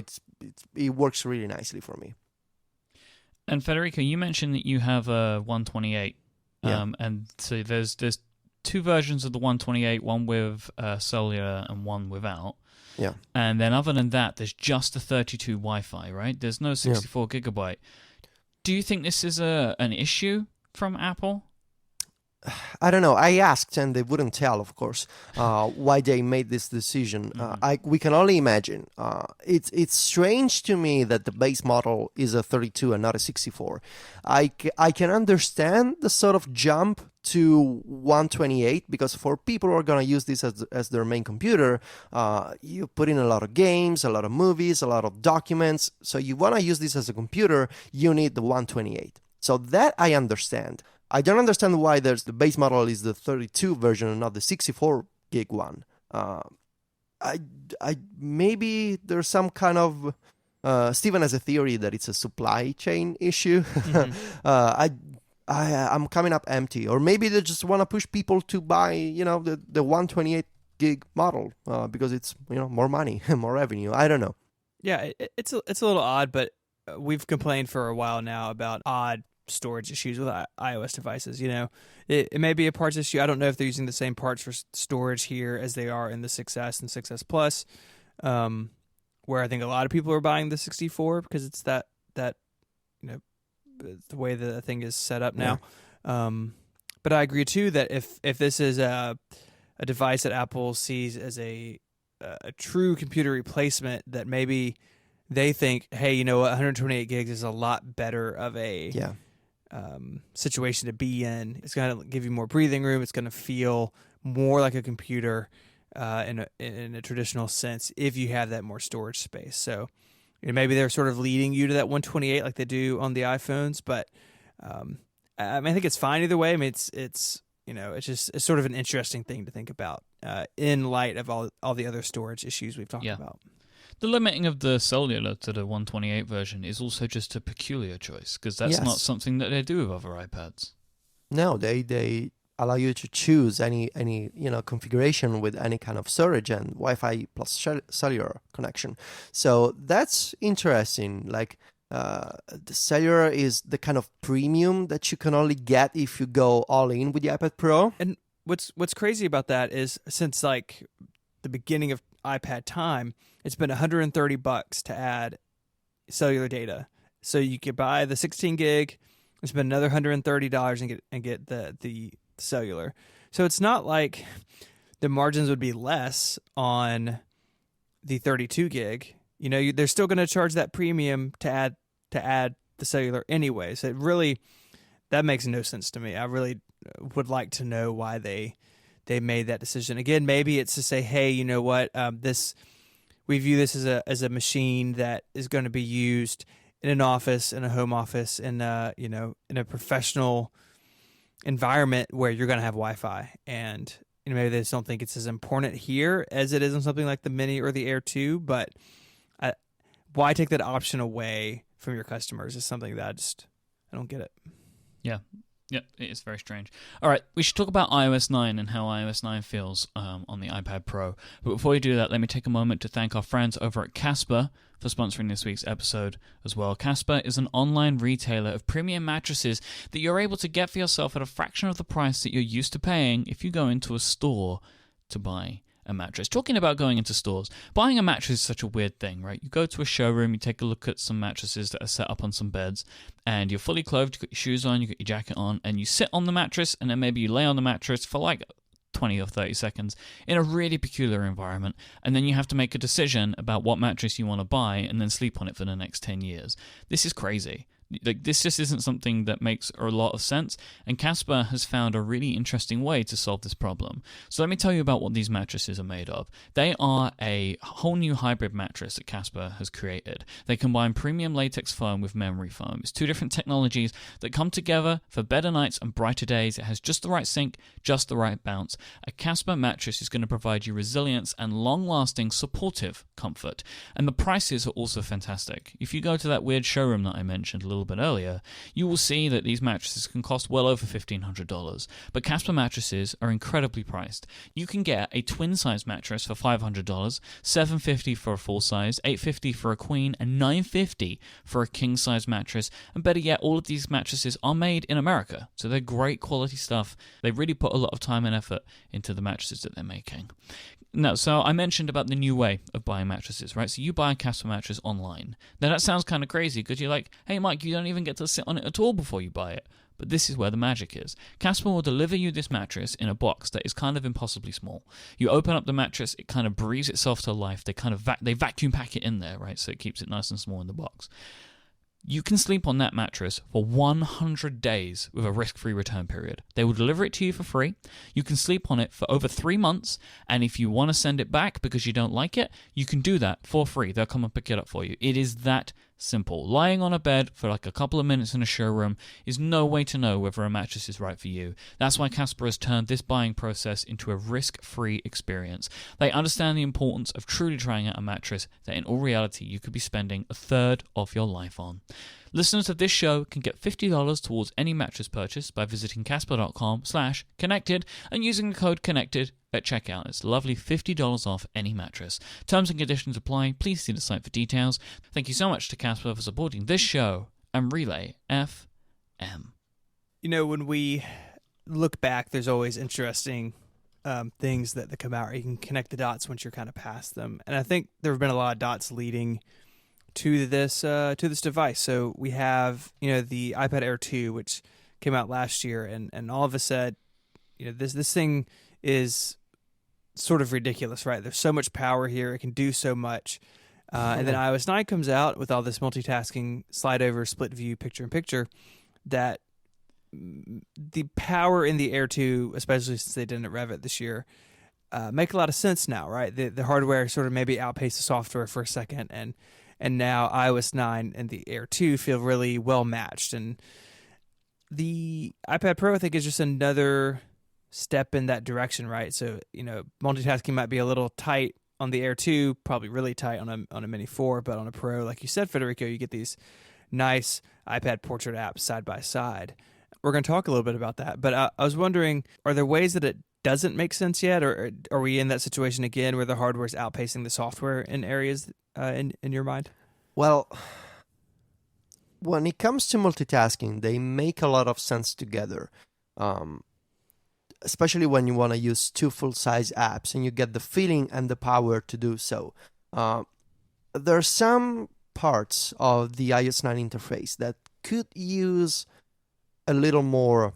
it works really nicely for me. And Federico, you mentioned that you have a 128, Yeah. and so there's 2 versions of the 128, one with cellular and one without. Yeah. And then other than that, there's just the 32 Wi-Fi, right? There's no 64 gigabyte. Do you think this is an issue from Apple? I don't know. I asked, and they wouldn't tell, of course, why they made this decision. We can only imagine. It's strange to me that the base model is a 32 and not a 64. I can understand the sort of jump to 128, because for people who are going to use this as their main computer, you put in a lot of games, a lot of movies, a lot of documents. So you want to use this as a computer, you need the 128. So that I understand. I don't understand why the base model is the 32 version and not the 64 gig one. Maybe there's some kind of Stephen has a theory that it's a supply chain issue. I'm coming up empty, or maybe they just want to push people to buy the 128 gig model because it's more money, more revenue. I don't know. Yeah, it's a little odd, but we've complained for a while now about odd storage issues with iOS devices. It may be a parts issue. I don't know if they're using the same parts for storage here as they are in the 6S and 6S Plus, where I think a lot of people are buying the 64 because it's that the way the thing is set up now. Yeah. But I agree too that if this is a device that Apple sees as a true computer replacement, that maybe they think, hey, 128 gigs is a lot better of a situation to be in. It's going to give you more breathing room. It's going to feel more like a computer in a traditional sense if you have that more storage space. So maybe they're sort of leading you to that 128 like they do on the iPhones, but I think it's fine either way. I mean, it's sort of an interesting thing to think about in light of all the other storage issues we've talked about. The limiting of the cellular to the 128 version is also just a peculiar choice, because that's not something that they do with other iPads. No, they allow you to choose any configuration with any kind of storage and Wi-Fi plus cellular connection. So that's interesting. Like the cellular is the kind of premium that you can only get if you go all in with the iPad Pro. And what's crazy about that is, since like the beginning of iPad time, it's been $130 to add cellular data. So you could buy the 16 gig, and spend another $130 and get the cellular. So it's not like the margins would be less on the 32 gig. They're still going to charge that premium to add the cellular anyway. So that makes no sense to me. I really would like to know why they made that decision. Again, maybe it's to say, hey, you know what, we view this as a machine that is going to be used in an office, in a home office, in a professional environment where you're going to have Wi-Fi, and maybe they just don't think it's as important here as it is on something like the Mini or the Air 2. But why take that option away from your customers is something that I don't get it. Yeah. Yep, it is very strange. All right, we should talk about iOS 9 and how iOS 9 feels on the iPad Pro. But before we do that, let me take a moment to thank our friends over at Casper for sponsoring this week's episode as well. Casper is an online retailer of premium mattresses that you're able to get for yourself at a fraction of the price that you're used to paying if you go into a store to buy a mattress. Talking about going into stores, buying a mattress is such a weird thing, right? You go to a showroom, you take a look at some mattresses that are set up on some beds, and you're fully clothed, you got your shoes on, you got your jacket on, and you sit on the mattress, and then maybe you lay on the mattress for like 20 or 30 seconds in a really peculiar environment, and then you have to make a decision about what mattress you want to buy and then sleep on it for the next 10 years. This is crazy. Like, this just isn't something that makes a lot of sense, and Casper has found a really interesting way to solve this problem. So let me tell you about what these mattresses are made of. They are a whole new hybrid mattress that Casper has created. They combine premium latex foam with memory foam. It's two different technologies that come together for better nights and brighter days. It has just the right sink, just the right bounce. A Casper mattress is going to provide you resilience and long-lasting supportive comfort. And the prices are also fantastic. If you go to that weird showroom that I mentioned a little bit earlier, you will see that these mattresses can cost well over $1,500. But Casper mattresses are incredibly priced. You can get a twin-size mattress for $500, $750 for a full-size, $850 for a queen, and $950 for a king-size mattress. And better yet, all of these mattresses are made in America, so they're great quality stuff. They really put a lot of time and effort into the mattresses that they're making. No, so I mentioned about the new way of buying mattresses, right? So you buy a Casper mattress online. Now that sounds kind of crazy because you're like, hey Mike, you don't even get to sit on it at all before you buy it. But this is where the magic is. Casper will deliver you this mattress in a box that is kind of impossibly small. You open up the mattress, it kind of breathes itself to life. They kind of they vacuum pack it in there, right? So it keeps it nice and small in the box. You can sleep on that mattress for 100 days with a risk-free return period. They will deliver it to you for free. You can sleep on it for over 3 months, and if you want to send it back because you don't like it, you can do that for free. They'll come and pick it up for you. It is that simple. Lying on a bed for like a couple of minutes in a showroom is no way to know whether a mattress is right for you. That's why Casper has turned this buying process into a risk-free experience. They understand the importance of truly trying out a mattress that in all reality you could be spending a third of your life on. Listeners of this show can get $50 towards any mattress purchase by visiting casper.com/connected and using the code CONNECTED at checkout. It's a lovely $50 off any mattress. Terms and conditions apply. Please see the site for details. Thank you so much to Casper for supporting this show and Relay FM. You know, when we look back, there's always interesting things that come out. You can connect the dots once you're kind of past them. And I think there have been a lot of dots leading to this device. So we have, the iPad Air 2, which came out last year, and all of a sudden, this thing is sort of ridiculous, right? There's so much power here; it can do so much. And then iOS 9 comes out with all this multitasking, slide over, split view, picture-in-picture. That the power in the Air 2, especially since they didn't rev it this year, make a lot of sense now, right? The hardware sort of maybe outpaced the software for a second, and now iOS 9 and the Air 2 feel really well matched. And the iPad Pro, I think, is just another step in that direction, right? So, multitasking might be a little tight on the Air 2, probably really tight on a Mini 4, but on a Pro, like you said, Federico, you get these nice iPad portrait apps side by side. We're going to talk a little bit about that, but I was wondering, are there ways that it doesn't make sense yet, or are we in that situation again where the hardware is outpacing the software in areas in your mind? Well, when it comes to multitasking, they make a lot of sense together, especially when you want to use two full-size apps and you get the feeling and the power to do so. There are some parts of the iOS 9 interface that could use a little more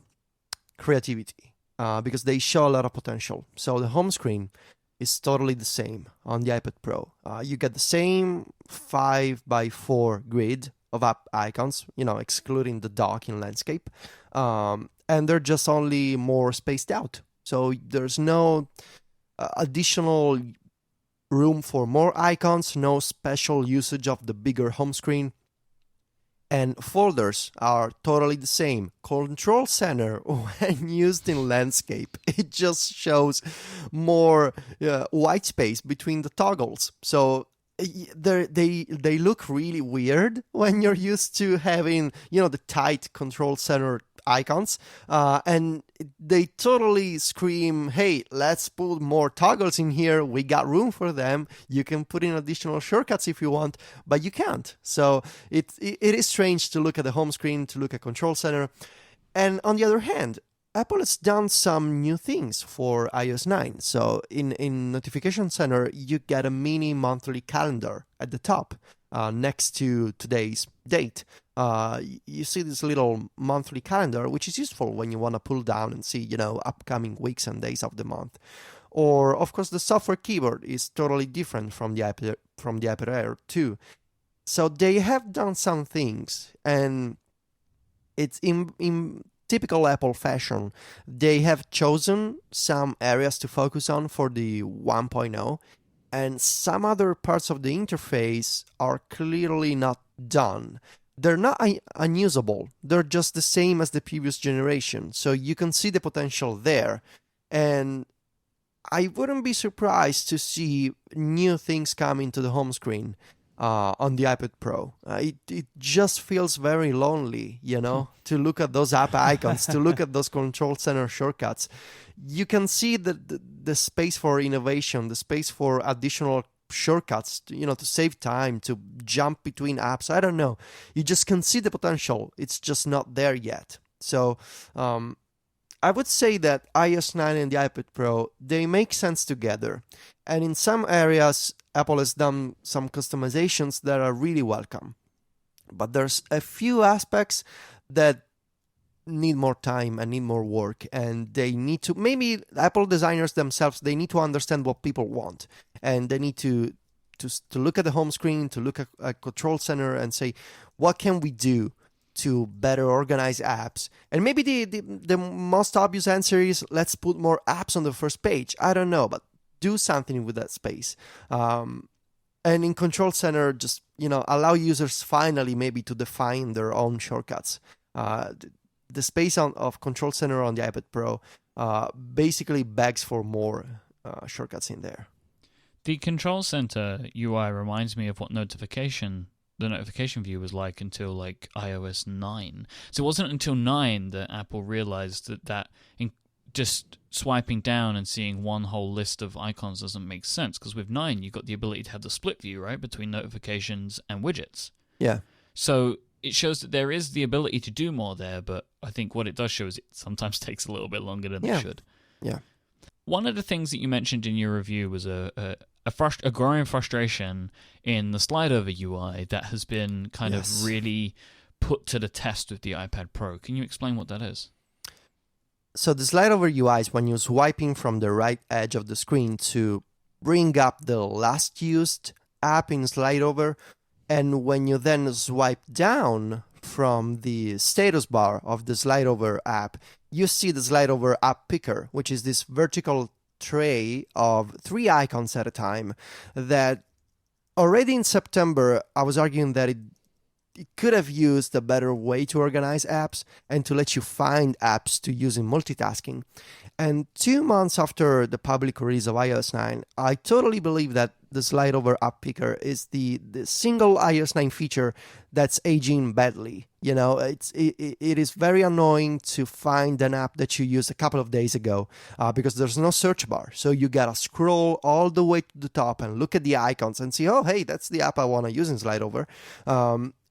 creativity because they show a lot of potential. So the home screen is totally the same on the iPad Pro. You get the same 5x4 grid of app icons, excluding the dock in landscape. And they're just only more spaced out. So there's no additional room for more icons, no special usage of the bigger home screen. And folders are totally the same. Control Center, when used in landscape, it just shows more white space between the toggles. So they look really weird when you're used to having, the tight Control Center icons, and they totally scream, hey, let's put more toggles in here, we got room for them, you can put in additional shortcuts if you want, but you can't. So it is strange to look at the home screen, to look at Control Center. And on the other hand, Apple has done some new things for iOS 9. So in Notification Center, you get a mini monthly calendar at the top next to today's date. You see this little monthly calendar, which is useful when you want to pull down and see, upcoming weeks and days of the month. Or, of course, the software keyboard is totally different from the iPad Air too. So they have done some things, and it's in typical Apple fashion. They have chosen some areas to focus on for the 1.0, and some other parts of the interface are clearly not done. They're not unusable. They're just the same as the previous generation. So you can see the potential there. And I wouldn't be surprised to see new things coming to the home screen on the iPad Pro. It just feels very lonely, to look at those app icons, to look at those Control Center shortcuts. You can see the space for innovation, the space for additional shortcuts, to save time, to jump between apps. I don't know. You just can see the potential. It's just not there yet. So I would say that iOS 9 and the iPad Pro, they make sense together. And in some areas, Apple has done some customizations that are really welcome. But there's a few aspects that need more time and need more work, and they need to, maybe Apple designers themselves, they need to understand what people want, and they need to look at the home screen, to look at Control Center and say, what can we do to better organize apps? And maybe the most obvious answer is, let's put more apps on the first page. I don't know, but do something with that space. And in Control Center, just allow users finally maybe to define their own shortcuts. The space of Control Center on the iPad Pro basically begs for more shortcuts in there. The Control Center UI reminds me of what the notification view was like until iOS 9. So it wasn't until 9 that Apple realized that just swiping down and seeing one whole list of icons doesn't make sense, because with 9 you've got the ability to have the split view, right, between notifications and widgets. Yeah. So it shows that there is the ability to do more there, but I think what it does show is it sometimes takes a little bit longer than it should. Yeah. One of the things that you mentioned in your review was a growing frustration in the slide over UI that has been kind of really put to the test with the iPad Pro. Can you explain what that is? So the slide over UI is when you're swiping from the right edge of the screen to bring up the last used app in slide over. And when you then swipe down from the status bar of the slide over app, you see the slide over app picker, which is this vertical tray of 3 icons at a time that already in September, I was arguing that it could have used a better way to organize apps and to let you find apps to use in multitasking. And 2 months after the public release of iOS 9, I totally believe that the slide over app picker is the single iOS 9 feature that's aging badly. It is very annoying to find an app that you used a couple of days ago because there's no search bar. So you gotta scroll all the way to the top and look at the icons and see, oh, hey, that's the app I want to use in slide over.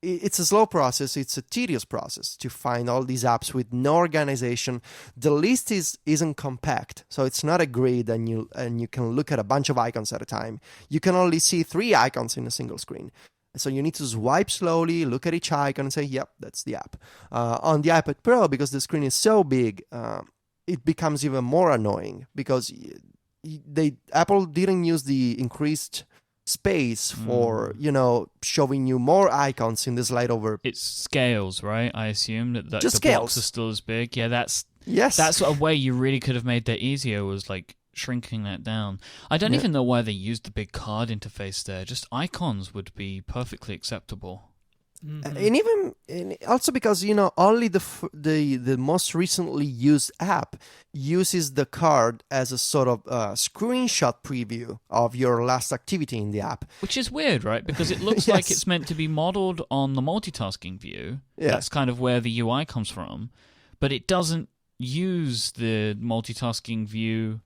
It's a slow process. It's a tedious process to find all these apps with no organization. The list isn't compact, so it's not a grid, and you can look at a bunch of icons at a time. You can only see 3 icons in a single screen. So you need to swipe slowly, look at each icon and say, yep, that's the app. On the iPad Pro, because the screen is so big, it becomes even more annoying because Apple didn't use the increased space for showing you more icons in the slide over. It scales, right? I assume that just the scales. blocks are still as big. Yeah, that's sort of way you really could have made that easier, was shrinking that down. I don't even know why they used the big card interface there. Just icons would be perfectly acceptable. Mm-hmm. And also because only the most recently used app uses the card as a sort of screenshot preview of your last activity in the app, which is weird, right? Because it looks like it's meant to be modeled on the multitasking view. Yeah. That's kind of where the UI comes from. but it doesn't use the multitasking view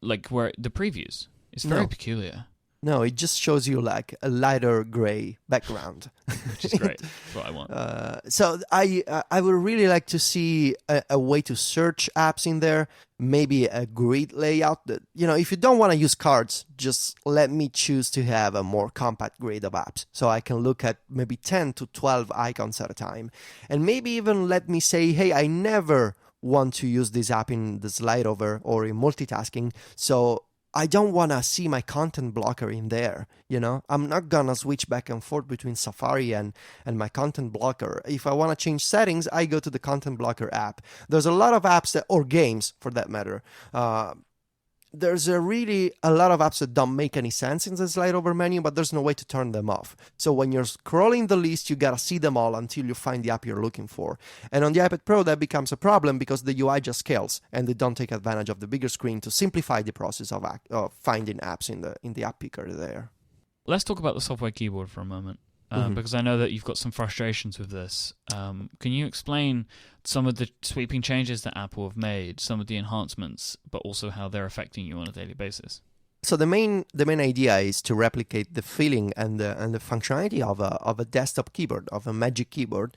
like where the previews. It's very peculiar. No, it just shows you like a lighter gray background, which is great. That's what I want. So I would really like to see a way to search apps in there. Maybe a grid layout that, if you don't want to use cards, just let me choose to have a more compact grid of apps. So I can look at maybe 10 to 12 icons at a time. And maybe even let me say, hey, I never want to use this app in the slide over or in multitasking. So I don't want to see my content blocker in there, I'm not going to switch back and forth between Safari and my content blocker. If I want to change settings, I go to the content blocker app. There's a lot of apps or games for that matter. There's really a lot of apps that don't make any sense in the slide over menu, but there's no way to turn them off. So when you're scrolling the list, you gotta see them all until you find the app you're looking for. And on the iPad Pro, that becomes a problem because the UI just scales and they don't take advantage of the bigger screen to simplify the process of finding apps in the app picker there. Let's talk about the software keyboard for a moment. Because I know that you've got some frustrations with this. Can you explain some of the sweeping changes that Apple have made, some of the enhancements, but also how they're affecting you on a daily basis? So the main idea is to replicate the feeling and the functionality of a desktop keyboard, of a Magic Keyboard.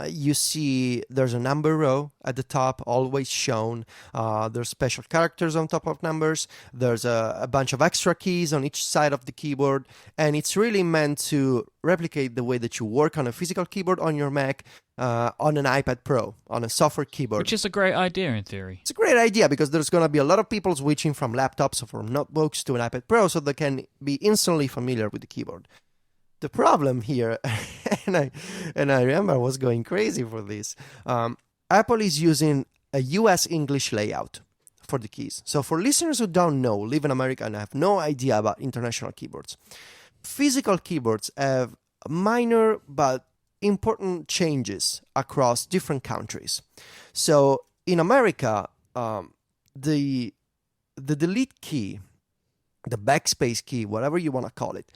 You see there's a number row at the top, always shown. There's special characters on top of numbers. There's a bunch of extra keys on each side of the keyboard. And it's really meant to replicate the way that you work on a physical keyboard on your Mac, on an iPad Pro, on a software keyboard. Which is a great idea in theory. It's a great idea because there's going to be a lot of people switching from laptops or from notebooks to an iPad Pro so they can be instantly familiar with the keyboard. The problem here, and I remember I was going crazy for this, Apple is using a US English layout for the keys. So for listeners who don't know, live in America and have no idea about international keyboards, physical keyboards have minor but important changes across different countries. So in America, the delete key, the backspace key, whatever you want to call it,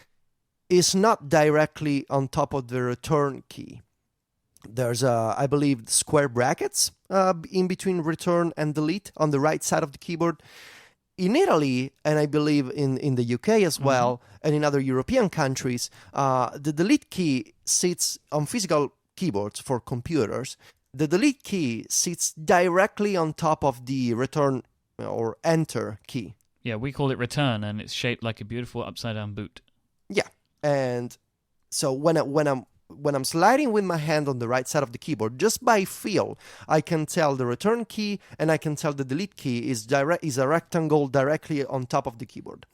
is not directly on top of the return key. There's, I believe, square brackets in between return and delete on the right side of the keyboard. In Italy, and I believe in the UK as well, and in other European countries, the delete key sits on physical keyboards for computers. The delete key sits directly on top of the return or enter key. Yeah, we call it return, and it's shaped like a beautiful upside-down boot. Yeah, and so when I'm sliding with my hand on the right side of the keyboard, just by feel, I can tell the return key and I can tell the delete key is a rectangle directly on top of the keyboard.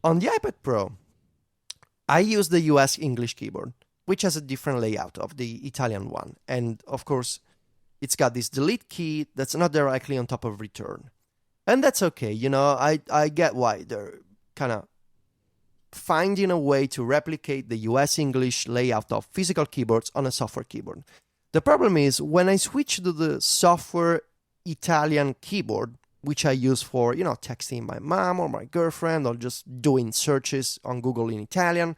On the iPad Pro, I use the US English keyboard, which has a different layout of the Italian one. And of course, it's got this delete key that's not directly on top of return. And that's okay, I get why they're kind of finding a way to replicate the US English layout of physical keyboards on a software keyboard. The problem is when I switch to the software Italian keyboard, which I use for, texting my mom or my girlfriend or just doing searches on Google in Italian,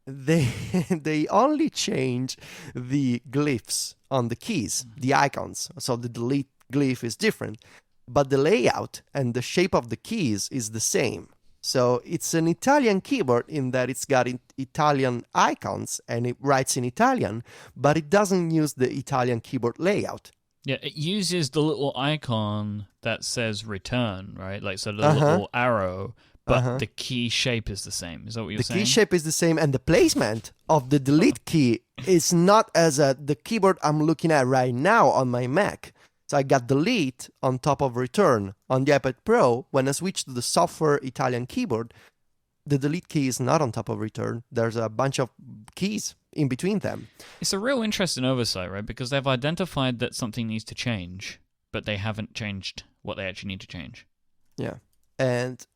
they only change the glyphs on the keys, the icons. So the delete glyph is different, but the layout and the shape of the keys is the same. So it's an Italian keyboard in that it's got Italian icons and it writes in Italian, but it doesn't use the Italian keyboard layout. Yeah, it uses the little icon that says return, right? Like, so the little arrow, but the key shape is the same. Is that what you're saying? The key shape is the same, and the placement of the delete key is not as the keyboard I'm looking at right now on my Mac. So I got delete on top of return. On the iPad Pro, when I switch to the software Italian keyboard, the delete key is not on top of return. There's a bunch of keys in between them. It's a real interesting oversight, right? Because they've identified that something needs to change, but they haven't changed what they actually need to change. Yeah. And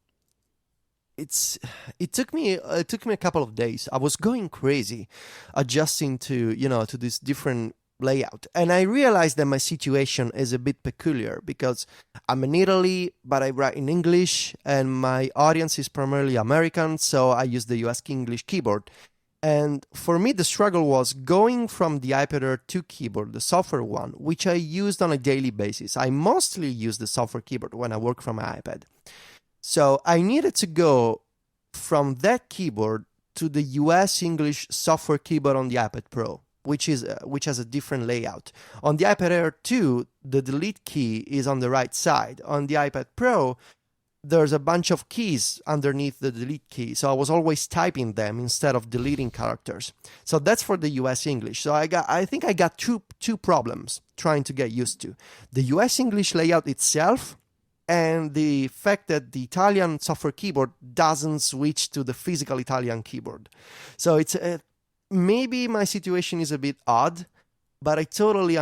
it took me a couple of days. I was going crazy adjusting to this different layout, and I realized that my situation is a bit peculiar because I'm in Italy, but I write in English, and my audience is primarily American, so I use the US English keyboard. And for me, the struggle was going from the iPad Air 2 keyboard, the software one, which I used on a daily basis. I mostly use the software keyboard when I work from my iPad. So I needed to go from that keyboard to the US English software keyboard on the iPad Pro, which has a different layout. On the iPad Air 2, the delete key is on the right side. On the iPad Pro, there's a bunch of keys underneath the delete key. So I was always typing them instead of deleting characters. So that's for the US English. So I think I got two problems trying to get used to. The US English layout itself and the fact that the Italian software keyboard doesn't switch to the physical Italian keyboard. So it's maybe my situation is a bit odd, but I totally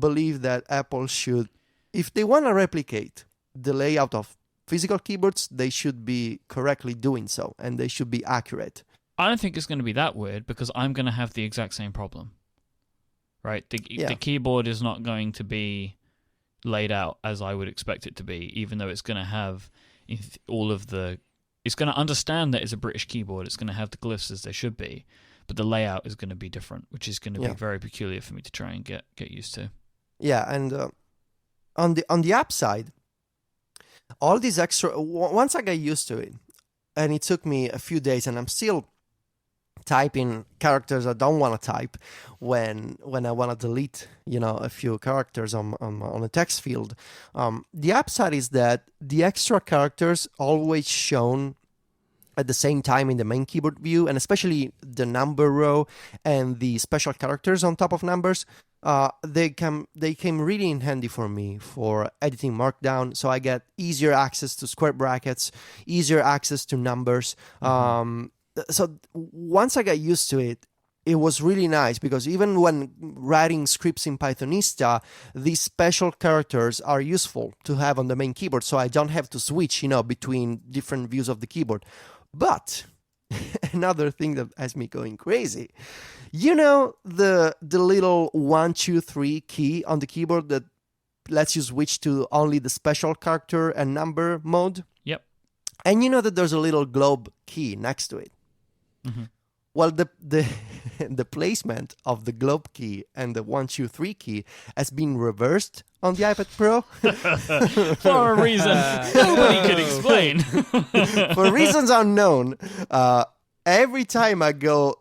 believe that Apple should, if they want to replicate the layout of physical keyboards, they should be correctly doing so, and they should be accurate. I don't think it's going to be that weird because I'm going to have the exact same problem. Right? The keyboard is not going to be laid out as I would expect it to be, even though it's going to have all of the... It's going to understand that it's a British keyboard. It's going to have the glyphs as they should be, but the layout is going to be different, which is going to be very peculiar for me to try and get used to. Yeah, and on the app side, all these extra, once I got used to it, and it took me a few days, and I'm still typing characters I don't want to type when I want to delete, a few characters on a text field. The upside is that the extra characters always shown at the same time in the main keyboard view, and especially the number row and the special characters on top of numbers. They came really in handy for me for editing Markdown, so I get easier access to square brackets, easier access to numbers. So once I got used to it, it was really nice because even when writing scripts in Pythonista, these special characters are useful to have on the main keyboard, so I don't have to switch, between different views of the keyboard. But another thing that has me going crazy, the little 1, 2, 3 key on the keyboard that lets you switch to only the special character and number mode? Yep. And that there's a little globe key next to it. Mm-hmm. Well, the placement of the globe key and the 1, 2, 3 key has been reversed on the iPad Pro. For a reason nobody could explain. For reasons unknown, every time I go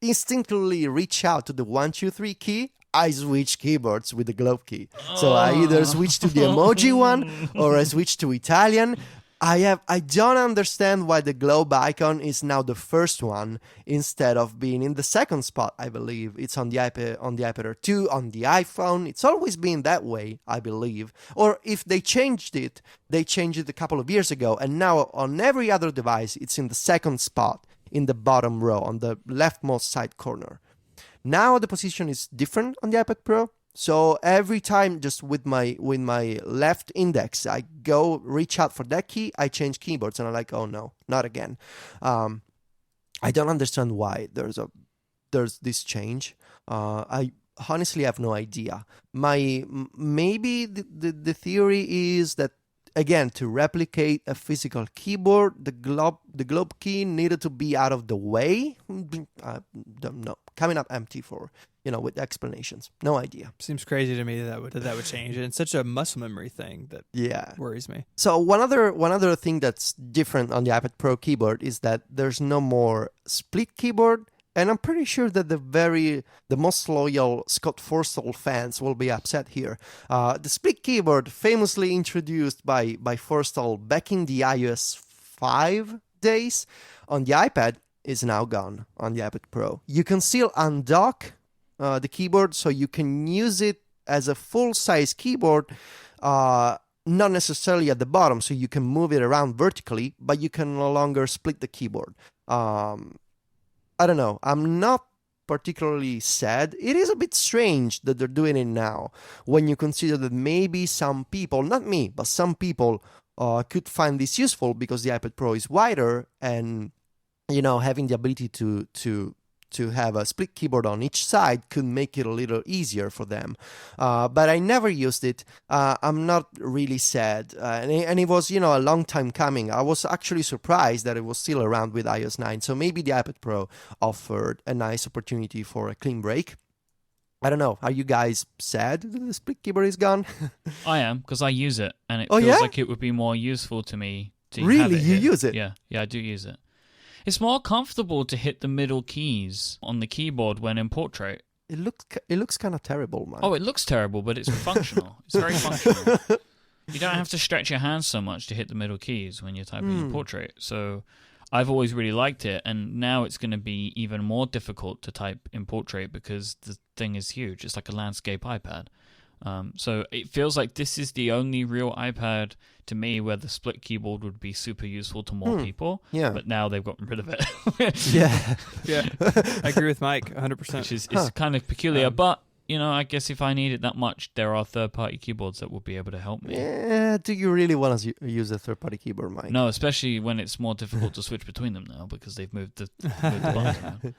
instinctively reach out to the 1, 2, 3 key, I switch keyboards with the globe key. So I either switch to the emoji one or I switch to Italian. I don't understand why the globe icon is now the first one instead of being in the second spot. I believe it's on the iPad Air 2, on the iPhone. It's always been that way, I believe. Or if they changed it a couple of years ago, and now on every other device, it's in the second spot in the bottom row on the leftmost side corner. Now the position is different on the iPad Pro. So every time, just with my left index, I go reach out for that key, I change keyboards, and I'm like, oh no, not again. I don't understand why there's this change. I honestly have no idea. Maybe the theory is that, again, to replicate a physical keyboard, the globe key needed to be out of the way. I don't know. Coming up empty for, with explanations. No idea. Seems crazy to me that would change. And it's such a muscle memory thing that worries me. So one other thing that's different on the iPad Pro keyboard is that there's no more split keyboard. And I'm pretty sure that the most loyal Scott Forstall fans will be upset here. The split keyboard, famously introduced by Forstall back in the iOS 5 days on the iPad, is now gone on the iPad Pro. You can still undock the keyboard, so you can use it as a full-size keyboard, not necessarily at the bottom, so you can move it around vertically, but you can no longer split the keyboard. I don't know. I'm not particularly sad. It is a bit strange that they're doing it now, when you consider that maybe some people, not me, but some people could find this useful because the iPad Pro is wider and, having the ability to to have a split keyboard on each side could make it a little easier for them. But I never used it. I'm not really sad. And it was, a long time coming. I was actually surprised that it was still around with iOS 9. So maybe the iPad Pro offered a nice opportunity for a clean break. I don't know. Are you guys sad that the split keyboard is gone? I am, because I use it, and it feels like it would be more useful to me to have Really? it You here. use it? Yeah, I do use it. It's more comfortable to hit the middle keys on the keyboard when in portrait. It looks kind of terrible, man. Oh, it looks terrible, but it's functional. It's very functional. You don't have to stretch your hands so much to hit the middle keys when you're typing in portrait. So I've always really liked it, and now it's going to be even more difficult to type in portrait because the thing is huge. It's like a landscape iPad. So it feels like this is the only real iPad to me where the split keyboard would be super useful to more people. Yeah. But now they've gotten rid of it. Yeah. I agree with Myke 100%. Which is it's kind of peculiar, but I guess if I need it that much, there are third-party keyboards that will be able to help me. Yeah, do you really want to use a third-party keyboard, Myke? No, especially when it's more difficult to switch between them now because they've moved the buttons around.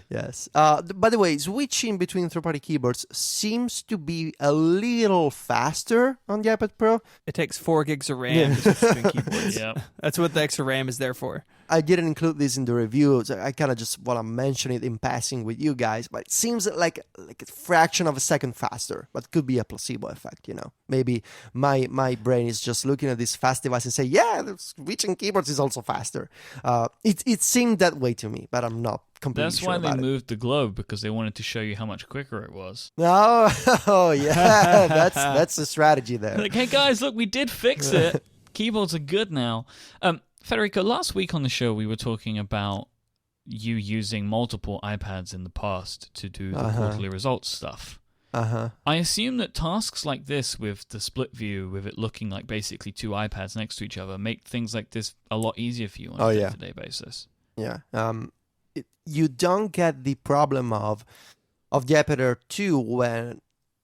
Yes. By the way, switching between third-party keyboards seems to be a little faster on the iPad Pro. It takes 4 gigs of RAM to switch between keyboards. Yeah. That's what the extra RAM is there for. I didn't include this in the review. So I kind of just want to mention it in passing with you guys, but it seems like a fraction of a second faster, but could be a placebo effect, Maybe my brain is just looking at this fast device and say, yeah, switching keyboards is also faster. It seemed that way to me, but I'm not completely That's sure why about they it. moved the globe, because they wanted to show you how much quicker it was. Oh, yeah, that's the strategy there. Like, hey guys, look, we did fix it. Keyboards are good now. Federico, last week on the show we were talking about you using multiple iPads in the past to do the quarterly results stuff. I assume that tasks like this with the split view, with it looking like basically 2 iPads next to each other, make things like this a lot easier for you on a day-to-day basis. Yeah. You don't get the problem of the iPad Air 2 when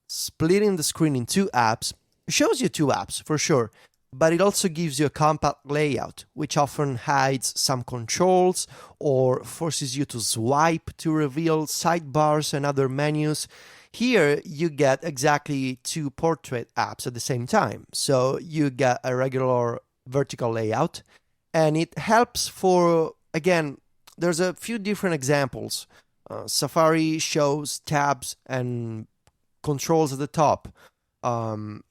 splitting the screen in 2 apps. It shows you 2 apps for sure, but it also gives you a compact layout, which often hides some controls or forces you to swipe to reveal sidebars and other menus. Here, you get exactly 2 portrait apps at the same time. So you get a regular vertical layout, and it helps for, again, there's a few different examples. Safari shows tabs and controls at the top. Many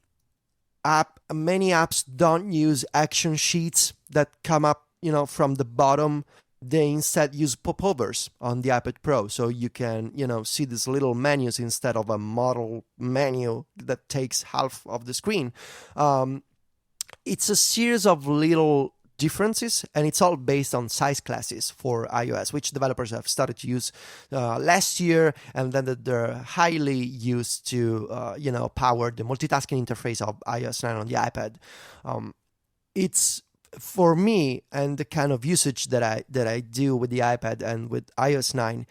apps don't use action sheets that come up, from the bottom. They instead use popovers on the iPad Pro, so you can, see these little menus instead of a model menu that takes half of the screen. It's a series of little differences, and it's all based on size classes for iOS, which developers have started to use last year, and then they're highly used to power the multitasking interface of iOS 9 on the iPad. It's, for me, and the kind of usage that I do with the iPad and with iOS 9,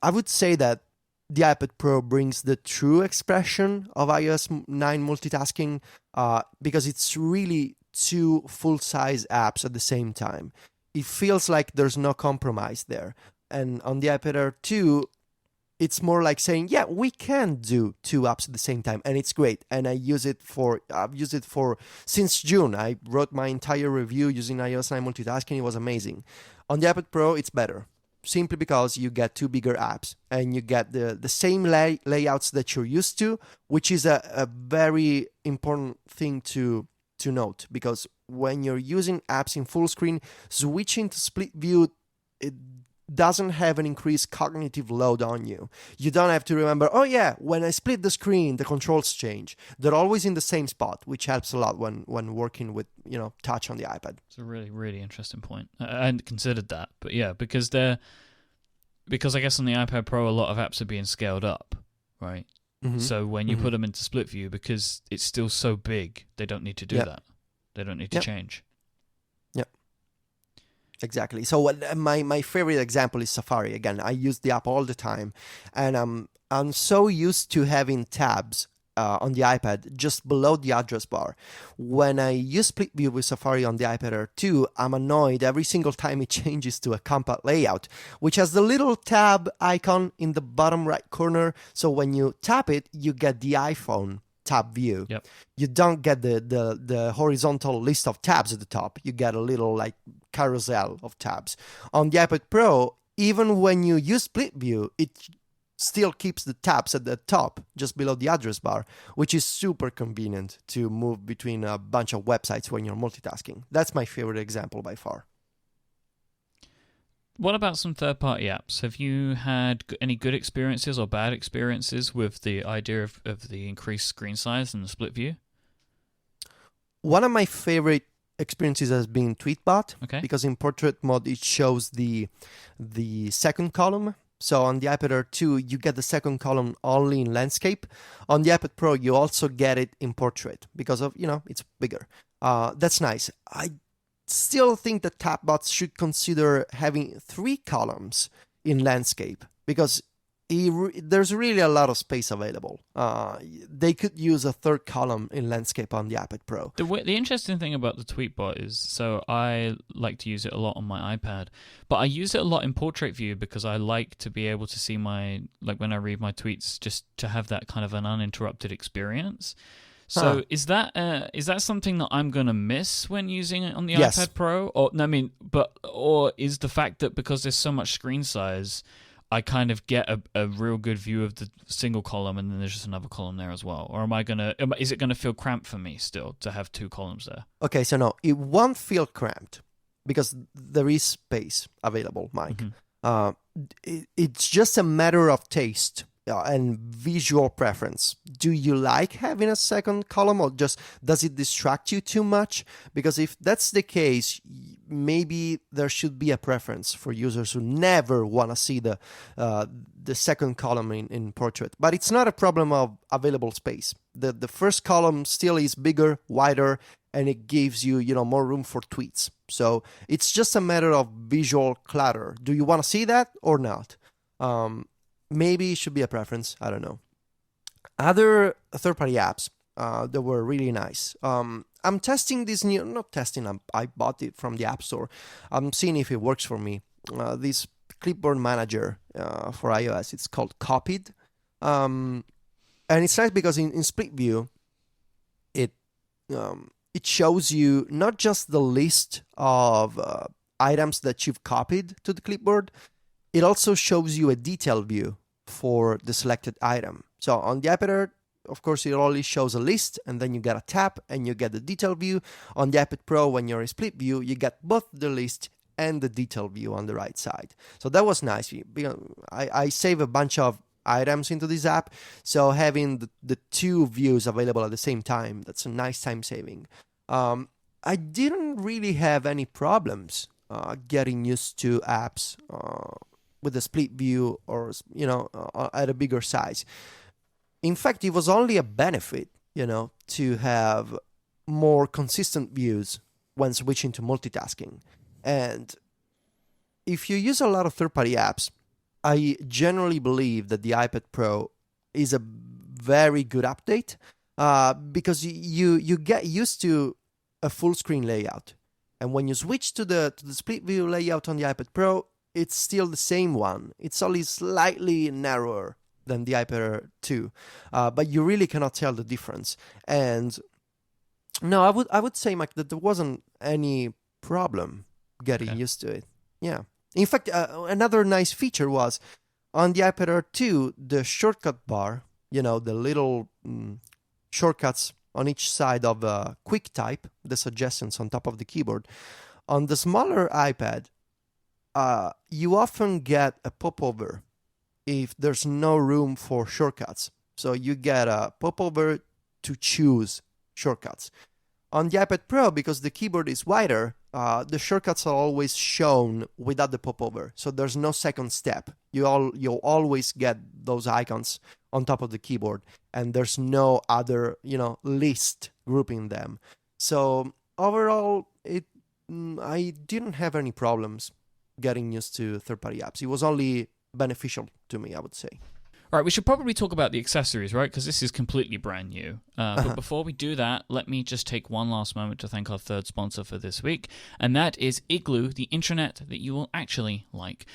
I would say that the iPad Pro brings the true expression of iOS 9 multitasking, because it's really 2 full-size apps at the same time. It feels like there's no compromise there. And on the iPad Air 2, it's more like saying, yeah, we can do 2 apps at the same time, and it's great. And I've used it for since June. I wrote my entire review using iOS 9 multitasking. It was amazing. On the iPad Pro, it's better, simply because you get 2 bigger apps, and you get the same layouts that you're used to, which is a very important thing to note, because when you're using apps in full screen, switching to split view, it doesn't have an increased cognitive load on you. You don't have to remember, oh yeah, when I split the screen, the controls change. They're always in the same spot, which helps a lot when working with touch on the iPad. It's a really, really interesting point. I hadn't considered that, but yeah, because I guess on the iPad Pro, a lot of apps are being scaled up, right? Mm-hmm. So when you put them into split view, because it's still so big, they don't need to do that. They don't need to change. Yep. Exactly. So my favorite example is Safari. Again, I use the app all the time, and I'm so used to having tabs on the iPad, just below the address bar. When I use split view with Safari on the iPad Air 2, I'm annoyed every single time it changes to a compact layout, which has the little tab icon in the bottom right corner. So when you tap it, you get the iPhone tab view. Yep. You don't get the horizontal list of tabs at the top. You get a little like carousel of tabs. On the iPad Pro, even when you use split view, it still keeps the tabs at the top, just below the address bar, which is super convenient to move between a bunch of websites when you're multitasking. That's my favorite example by far. What about some third-party apps? Have you had any good experiences or bad experiences with the idea of the increased screen size and the split view? One of my favorite experiences has been Tweetbot, because in portrait mode it shows the second column. So on the iPad Air 2, you get the second column only in landscape. On the iPad Pro, you also get it in portrait because of, it's bigger. That's nice. I still think that Tapbots should consider having 3 columns in landscape because there's really a lot of space available. They could use a 3rd column in landscape on the iPad Pro. The interesting thing about the Tweetbot is, so I like to use it a lot on my iPad, but I use it a lot in portrait view because I like to be able to see when I read my tweets, just to have that kind of an uninterrupted experience. So is that something that I'm gonna miss when using it on the iPad Pro? Or is the fact that because there's so much screen size, I kind of get a real good view of the single column, and then there's just another column there as well? Or is it gonna feel cramped for me still to have 2 columns there? Okay, so no, it won't feel cramped because there is space available, Mike. It's just a matter of taste and visual preference. Do you like having a second column, or just does it distract you too much? Because if that's the case, maybe there should be a preference for users who never want to see the second column in portrait. But it's not a problem of available space. The first column still is bigger, wider, and it gives you more room for tweets. So it's just a matter of visual clutter. Do you want to see that or not? Maybe it should be a preference. I don't know. Other third-party apps that were really nice. I'm testing this new, not testing, I bought it from the App Store. I'm seeing if it works for me. This clipboard manager for iOS, it's called Copied. And it's nice because in split view, it shows you not just the list of items that you've copied to the clipboard, it also shows you a detail view for the selected item. So on the iPad Air, of course, it only shows a list, and then you get a tap and you get the detail view. On the iPad Pro, when you're in split view, you get both the list and the detail view on the right side. So that was nice. I save a bunch of items into this app, so having the 2 views available at the same time, that's a nice time saving. I didn't really have any problems getting used to apps with a split view or at a bigger size. In fact, it was only a benefit, to have more consistent views when switching to multitasking. And if you use a lot of third-party apps, I generally believe that the iPad Pro is a very good update because you get used to a full screen layout. And when you switch to the split view layout on the iPad Pro, it's still the same one. It's only slightly narrower than the iPad Air 2, but you really cannot tell the difference. And no, I would say, Mike, that there wasn't any problem getting used to it. Yeah. In fact, another nice feature was on the iPad Air 2, the shortcut bar, the little shortcuts on each side of QuickType, the suggestions on top of the keyboard. On the smaller iPad, you often get a popover if there's no room for shortcuts. So you get a popover to choose shortcuts. On the iPad Pro, because the keyboard is wider, the shortcuts are always shown without the popover. So there's no second step. You'll always get those icons on top of the keyboard, and there's no other, list grouping them. So overall, I didn't have any problems getting used to third-party apps. It was only beneficial to me, I would say. All right, we should probably talk about the accessories, right? Because this is completely brand new. But before we do that, let me just take one last moment to thank our third sponsor for this week, and that is Igloo, the intranet that you will actually like.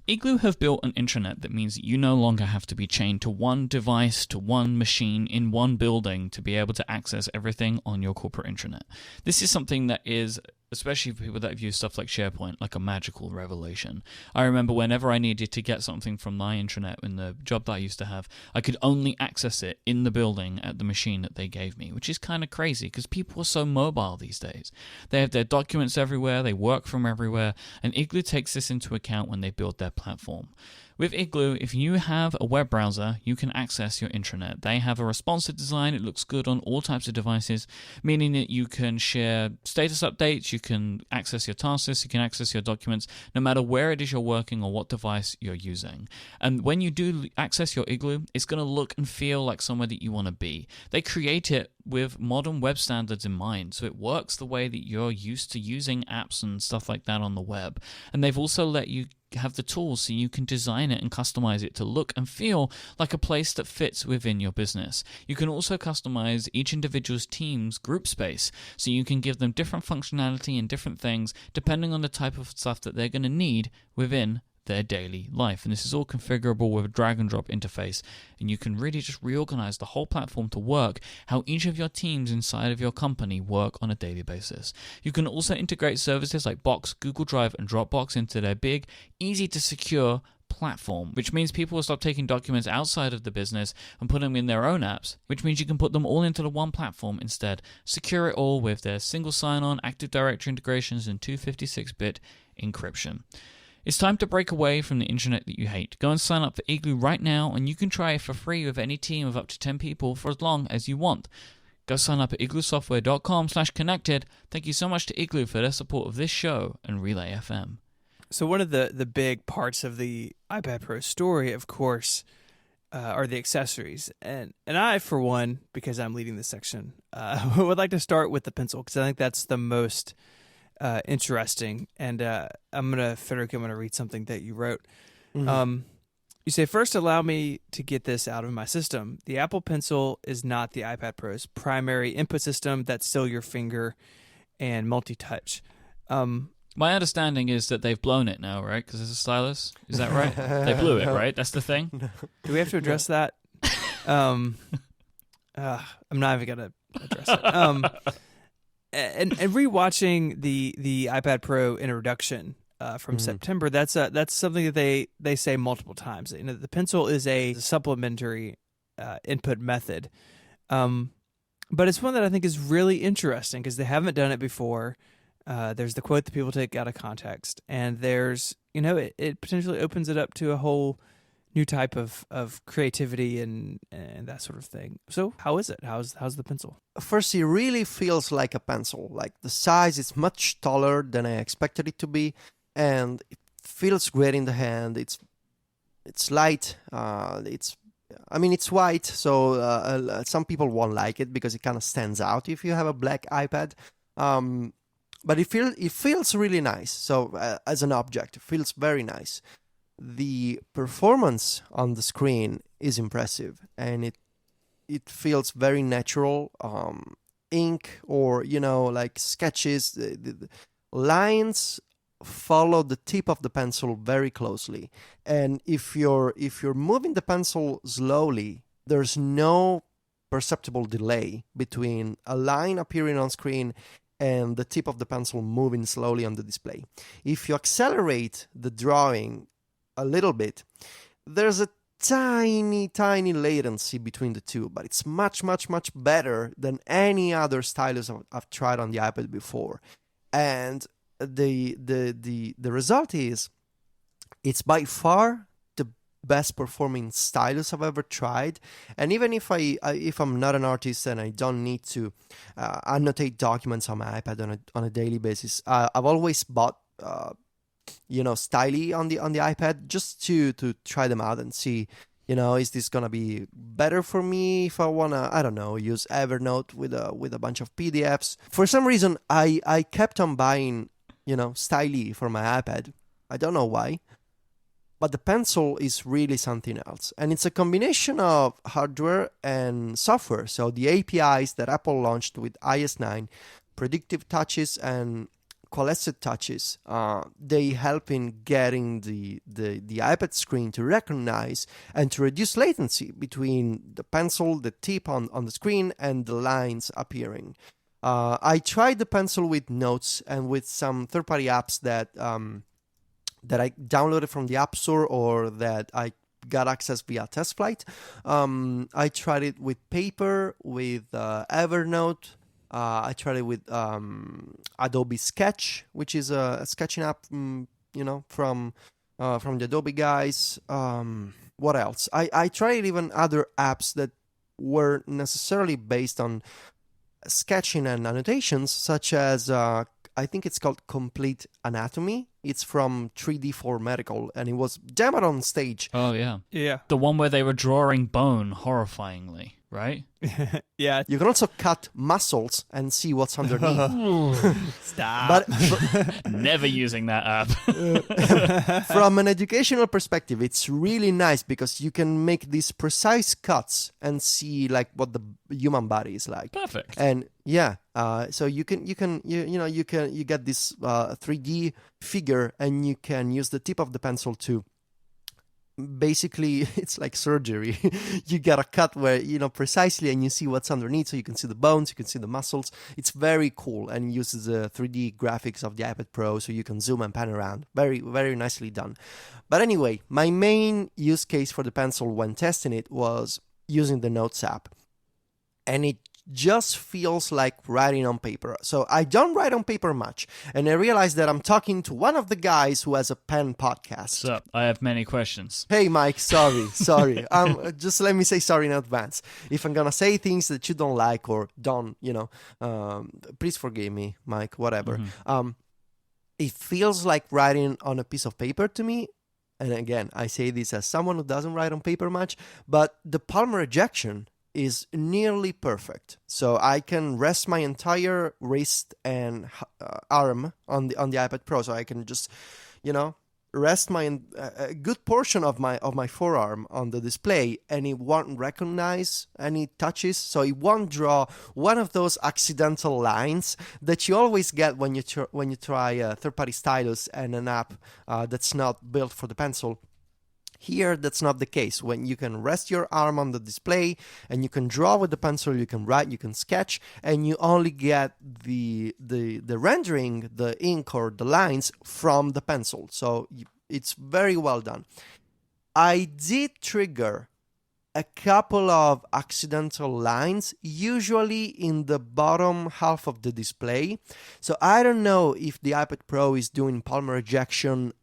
Igloo have built an intranet that means that you no longer have to be chained to one device, to one machine in one building to be able to access everything on your corporate intranet. This is something that is, especially for people that have used stuff like SharePoint, like a magical revelation. I remember whenever I needed to get something from my intranet in the job that I used to have, I could only access it in the building at the machine that they gave me, which is kind of crazy because people are so mobile these days. They have their documents everywhere, they work from everywhere, and Igloo takes this into account when they build their platform. With Igloo, if you have a web browser, you can access your intranet. They have a responsive design. It looks good on all types of devices, meaning that you can share status updates, you can access your task lists, you can access your documents, no matter where it is you're working or what device you're using. And when you do access your Igloo, it's going to look and feel like somewhere that you want to be. They create it with modern web standards in mind, so it works the way that you're used to using apps and stuff like that on the web. And they've also let you have the tools so you can design it and customize it to look and feel like a place that fits within your business. You can also customize each individual's team's group space, so you can give them different functionality and different things depending on the type of stuff that they're going to need within their daily life. And this is all configurable with a drag and drop interface, and you can really just reorganize the whole platform to work how each of your teams inside of your company work on a daily basis. You can also integrate services like Box, Google Drive, and Dropbox into their big, easy to secure platform, which means people will stop taking documents outside of the business and put them in their own apps, which means you can put them all into the one platform instead. Secure it all with their single sign-on, Active Directory integrations, and 256-bit encryption. It's time to break away from the internet that you hate. Go and sign up for Igloo right now, and you can try it for free with any team of up to 10 people for as long as you want. Go sign up at igloosoftware.com/connected. Thank you so much to Igloo for their support of this show and Relay FM. So one of the big parts of the iPad Pro story, of course, are the accessories. And I, for one, because I'm leading this section, would like to start with the pencil, because I think that's the most interesting. And Federico, I'm gonna read something that you wrote. Mm-hmm. You say, first, allow me to get this out of my system. The Apple Pencil is not the iPad Pro's primary input system. That's still your finger and multi-touch. My understanding is that they've blown it now, right? Because it's a stylus. Is that right? They blew it, right? That's the thing? No. Do we have to address that? I'm not even going to address it. And rewatching the iPad Pro introduction from September, that's something that they say multiple times. You know, the pencil is a supplementary input method, but it's one that I think is really interesting because they haven't done it before. There's the quote that people take out of context, and there's, it potentially opens it up to a whole new type of creativity and that sort of thing. So how is it? How's the pencil? First, it really feels like a pencil. Like the size is much taller than I expected it to be, and it feels great in the hand. It's light. It's white, so some people won't like it because it kind of stands out if you have a black iPad. But it feels really nice. So as an object, it feels very nice. The performance on the screen is impressive, and it feels very natural. Ink or like sketches, the lines follow the tip of the pencil very closely. And if you're moving the pencil slowly, there's no perceptible delay between a line appearing on screen and the tip of the pencil moving slowly on the display. If you accelerate the drawing a little bit, there's a tiny latency between the two, but it's much better than any other stylus I've tried on the iPad before. And the result is, it's by far the best performing stylus I've ever tried. And even if I'm not an artist and I don't need to annotate documents on my iPad on a daily basis, I've always bought styli on the iPad just to try them out and see, is this gonna be better for me if I wanna, I don't know, use Evernote with a bunch of PDFs. For some reason, I kept on buying styli for my iPad. I don't know why. But the pencil is really something else. And it's a combination of hardware and software. So the APIs that Apple launched with iOS 9, predictive touches and coalesced touches, they help in getting the iPad screen to recognize and to reduce latency between the pencil, the tip on the screen, and the lines appearing. I tried the pencil with Notes and with some third-party apps that I downloaded from the App Store or that I got access via test flight. I tried it with Paper, with Evernote. I tried it with Adobe Sketch, which is a sketching app, from the Adobe guys. What else? I tried even other apps that were necessarily based on sketching and annotations, such as I think it's called Complete Anatomy. It's from 3D4 Medical, and it was demoed on stage. Oh, yeah. Yeah. The one where they were drawing bone horrifyingly, right? Yeah. You can also cut muscles and see what's underneath. Stop. But Never using that app. from an educational perspective, it's really nice because you can make these precise cuts and see like what the human body is like. Perfect. And yeah, so you get this 3D figure, and you can use the tip of the pencil to. Basically, it's like surgery. You get a cut where, precisely, and you see what's underneath, so you can see the bones, you can see the muscles. It's very cool and uses the 3D graphics of the iPad Pro, so you can zoom and pan around. Very, very nicely done. But anyway, my main use case for the pencil when testing it was using the Notes app. And it just feels like writing on paper. So I don't write on paper much. And I realized that I'm talking to one of the guys who has a pen podcast. So, I have many questions. Hey, Mike, sorry. Just let me say sorry in advance. If I'm going to say things that you don't like or don't, please forgive me, Mike, whatever. Mm-hmm. It feels like writing on a piece of paper to me. And again, I say this as someone who doesn't write on paper much, but the palm ejection is nearly perfect. So I can rest my entire wrist and arm on the iPad Pro. So I can just, rest a good portion of my forearm on the display, and it won't recognize any touches. So it won't draw one of those accidental lines that you always get when you try a third-party stylus and an app that's not built for the pencil. Here, that's not the case. When you can rest your arm on the display and you can draw with the pencil, you can write, you can sketch, and you only get the rendering, the ink or the lines from the pencil. So it's very well done. I did trigger a couple of accidental lines, usually in the bottom half of the display. So I don't know if the iPad Pro is doing palmar ejection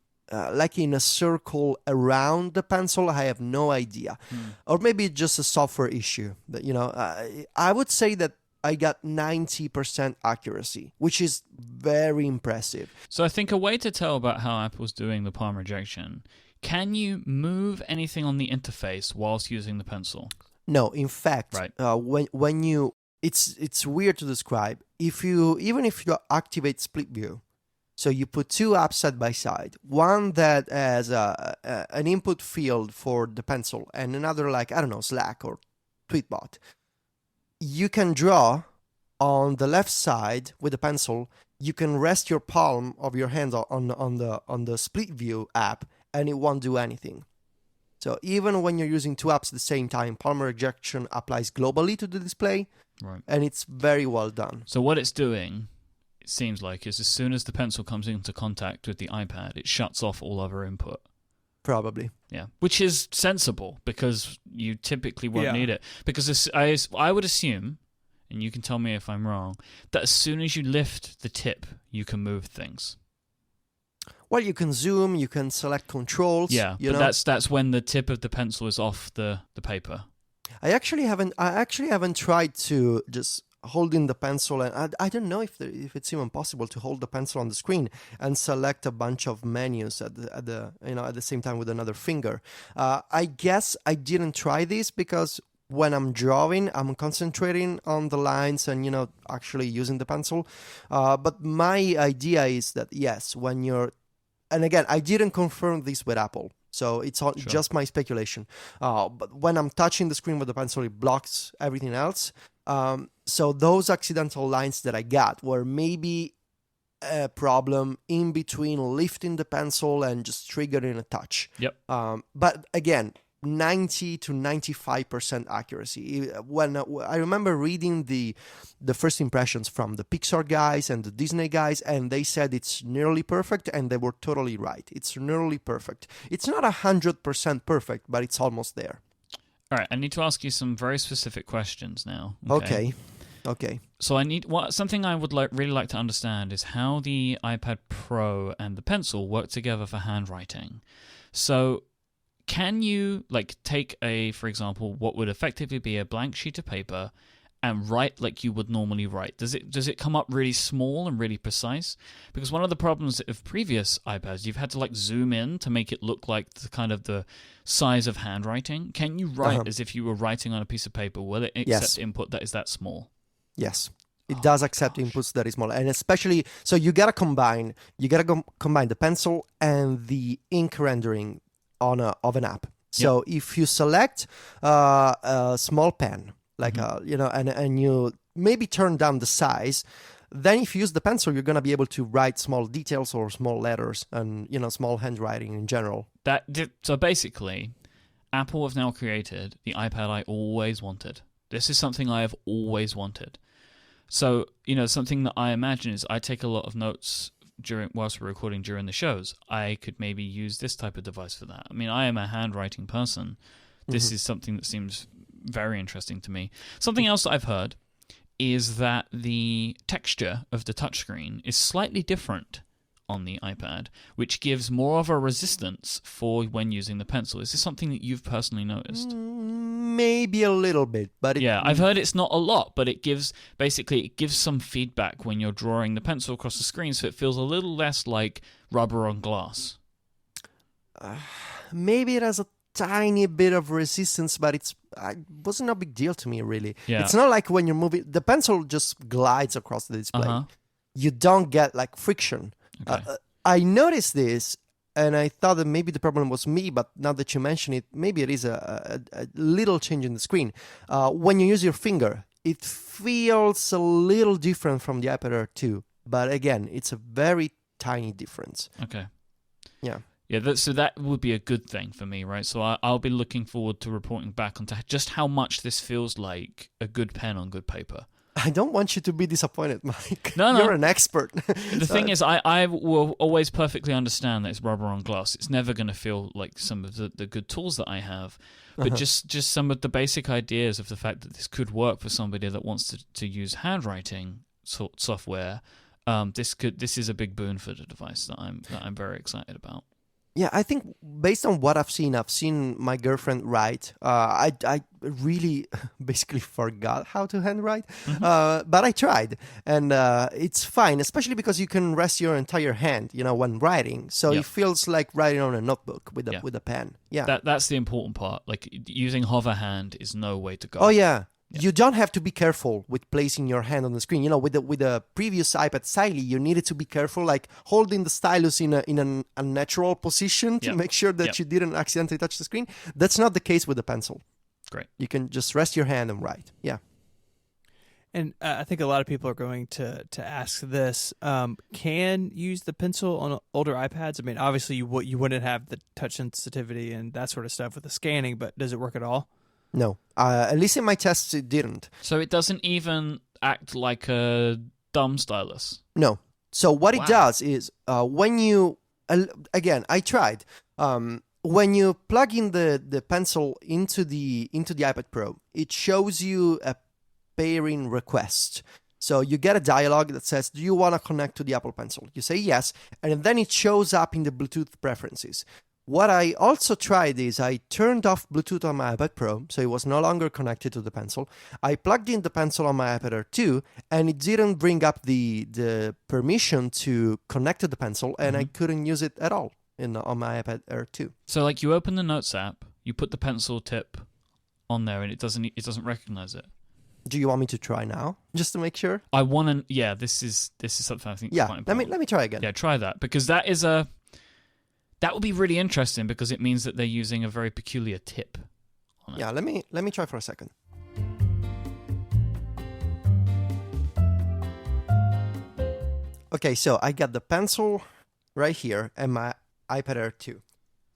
like in a circle around the pencil. I have no idea. Or maybe it's just a software issue. That I would say that I got 90% accuracy, which is very impressive. So I think a way to tell about how Apple's doing the palm ejection, can you move anything on the interface whilst using the pencil? No, in fact, right. when you, it's weird to describe. Even if you activate split view, so you put two apps side by side, one that has an input field for the pencil and another like, I don't know, Slack or Tweetbot. You can draw on the left side with the pencil. You can rest your palm of your hand on the split view app and it won't do anything. So even when you're using two apps at the same time, palmar ejection applies globally to the display, right? And it's very well done. So what it's doing, it seems like, is as soon as the pencil comes into contact with the iPad, it shuts off all other input. Probably. Yeah, which is sensible because you typically won't need it. Because I would assume, and you can tell me if I'm wrong, that as soon as you lift the tip, you can move things. Well, you can zoom, you can select controls. Yeah, but that's when the tip of the pencil is off the paper. I actually haven't tried to just holding the pencil, and I don't know if it's even possible to hold the pencil on the screen and select a bunch of menus at the same time with another finger. I guess I didn't try this because when I'm drawing, I'm concentrating on the lines and actually using the pencil. But my idea is that yes, when you're, and again, I didn't confirm this with Apple, So it's all just my speculation. But when I'm touching the screen with the pencil, it blocks everything else. So those accidental lines that I got were maybe a problem in between lifting the pencil and just triggering a touch. Yep. But again, 90 to 95% accuracy. When I remember reading the first impressions from the Pixar guys and the Disney guys, and they said it's nearly perfect, and they were totally right. It's nearly perfect. It's not 100% perfect, but it's almost there. All right, I need to ask you some very specific questions now. Okay. So something I would really like to understand is how the iPad Pro and the pencil work together for handwriting. So can you take for example, what would effectively be a blank sheet of paper and write like you would normally write? Does it come up really small and really precise? Because one of the problems of previous iPads, you've had to zoom in to make it look like the size of handwriting. Can you write as if you were writing on a piece of paper? Will it accept input that is that small? Yes. It does accept inputs that is small, and especially so you gotta combine the pencil and the ink rendering of an app. So if you select a small pen, and you maybe turn down the size, then if you use the pencil, you're gonna be able to write small details or small letters and small handwriting in general. So basically, Apple have now created the iPad I always wanted. This is something I have always wanted. So something that I imagine is I take a lot of notes whilst we're recording during the shows. I could maybe use this type of device for that. I mean, I am a handwriting person. This is something that seems very interesting to me. Something else that I've heard is that the texture of the touchscreen is slightly different on the iPad, which gives more of a resistance for when using the pencil. Is this something that you've personally noticed? Maybe a little bit, but I've heard it's not a lot, but it gives some feedback when you're drawing the pencil across the screen, so it feels a little less like rubber on glass. Maybe it has a tiny bit of resistance, but it wasn't a big deal to me, really. Yeah. It's not like when you're moving, the pencil just glides across the display. You don't get friction. Okay. I noticed this, and I thought that maybe the problem was me, but now that you mention it, maybe it is a little change in the screen. When you use your finger, it feels a little different from the iPad Air 2, but again, it's a very tiny difference. Okay. Yeah. Yeah, so that would be a good thing for me, right? So I'll be looking forward to reporting back on just how much this feels like a good pen on good paper. I don't want you to be disappointed, Mike. No. You're an expert. The thing is, I will always perfectly understand that it's rubber on glass. It's never going to feel like some of the good tools that I have. But just some of the basic ideas of the fact that this could work for somebody that wants to use handwriting software, this is a big boon for the device that I'm very excited about. Yeah, I think based on what I've seen my girlfriend write. I really basically forgot how to handwrite, but I tried, and it's fine, especially because you can rest your entire hand, when writing. So it feels like writing on a notebook with a pen. Yeah, that's the important part. Using hover hand is no way to go. Oh yeah. You don't have to be careful with placing your hand on the screen. With the previous iPad Sily, you needed to be careful, holding the stylus in an unnatural position to make sure that you didn't accidentally touch the screen. That's not the case with the pencil. Great. You can just rest your hand and write. Yeah. And I think a lot of people are going to ask this. Can use the pencil on older iPads? I mean, obviously you wouldn't have the touch sensitivity and that sort of stuff with the scanning, but does it work at all? No, at least in my tests it didn't. So it doesn't even act like a dumb stylus? No. So what it does is when you, again, I tried. When you plug in the pencil into the iPad Pro, it shows you a pairing request. So you get a dialog that says, do you want to connect to the Apple Pencil? You say yes, and then it shows up in the Bluetooth preferences. What I also tried is I turned off Bluetooth on my iPad Pro, so it was no longer connected to the pencil. I plugged in the pencil on my iPad Air 2, and it didn't bring up the permission to connect to the pencil, and I couldn't use it at all on my iPad Air 2. So you open the Notes app, you put the pencil tip on there, and it doesn't recognize it. Do you want me to try now, just to make sure? I want to. Yeah, this is something I think. Yeah, is quite important. let me try again. Yeah, try that, because That would be really interesting because it means that they're using a very peculiar tip on it. Yeah, let me try for a second. Okay, so I got the pencil right here and my iPad Air 2.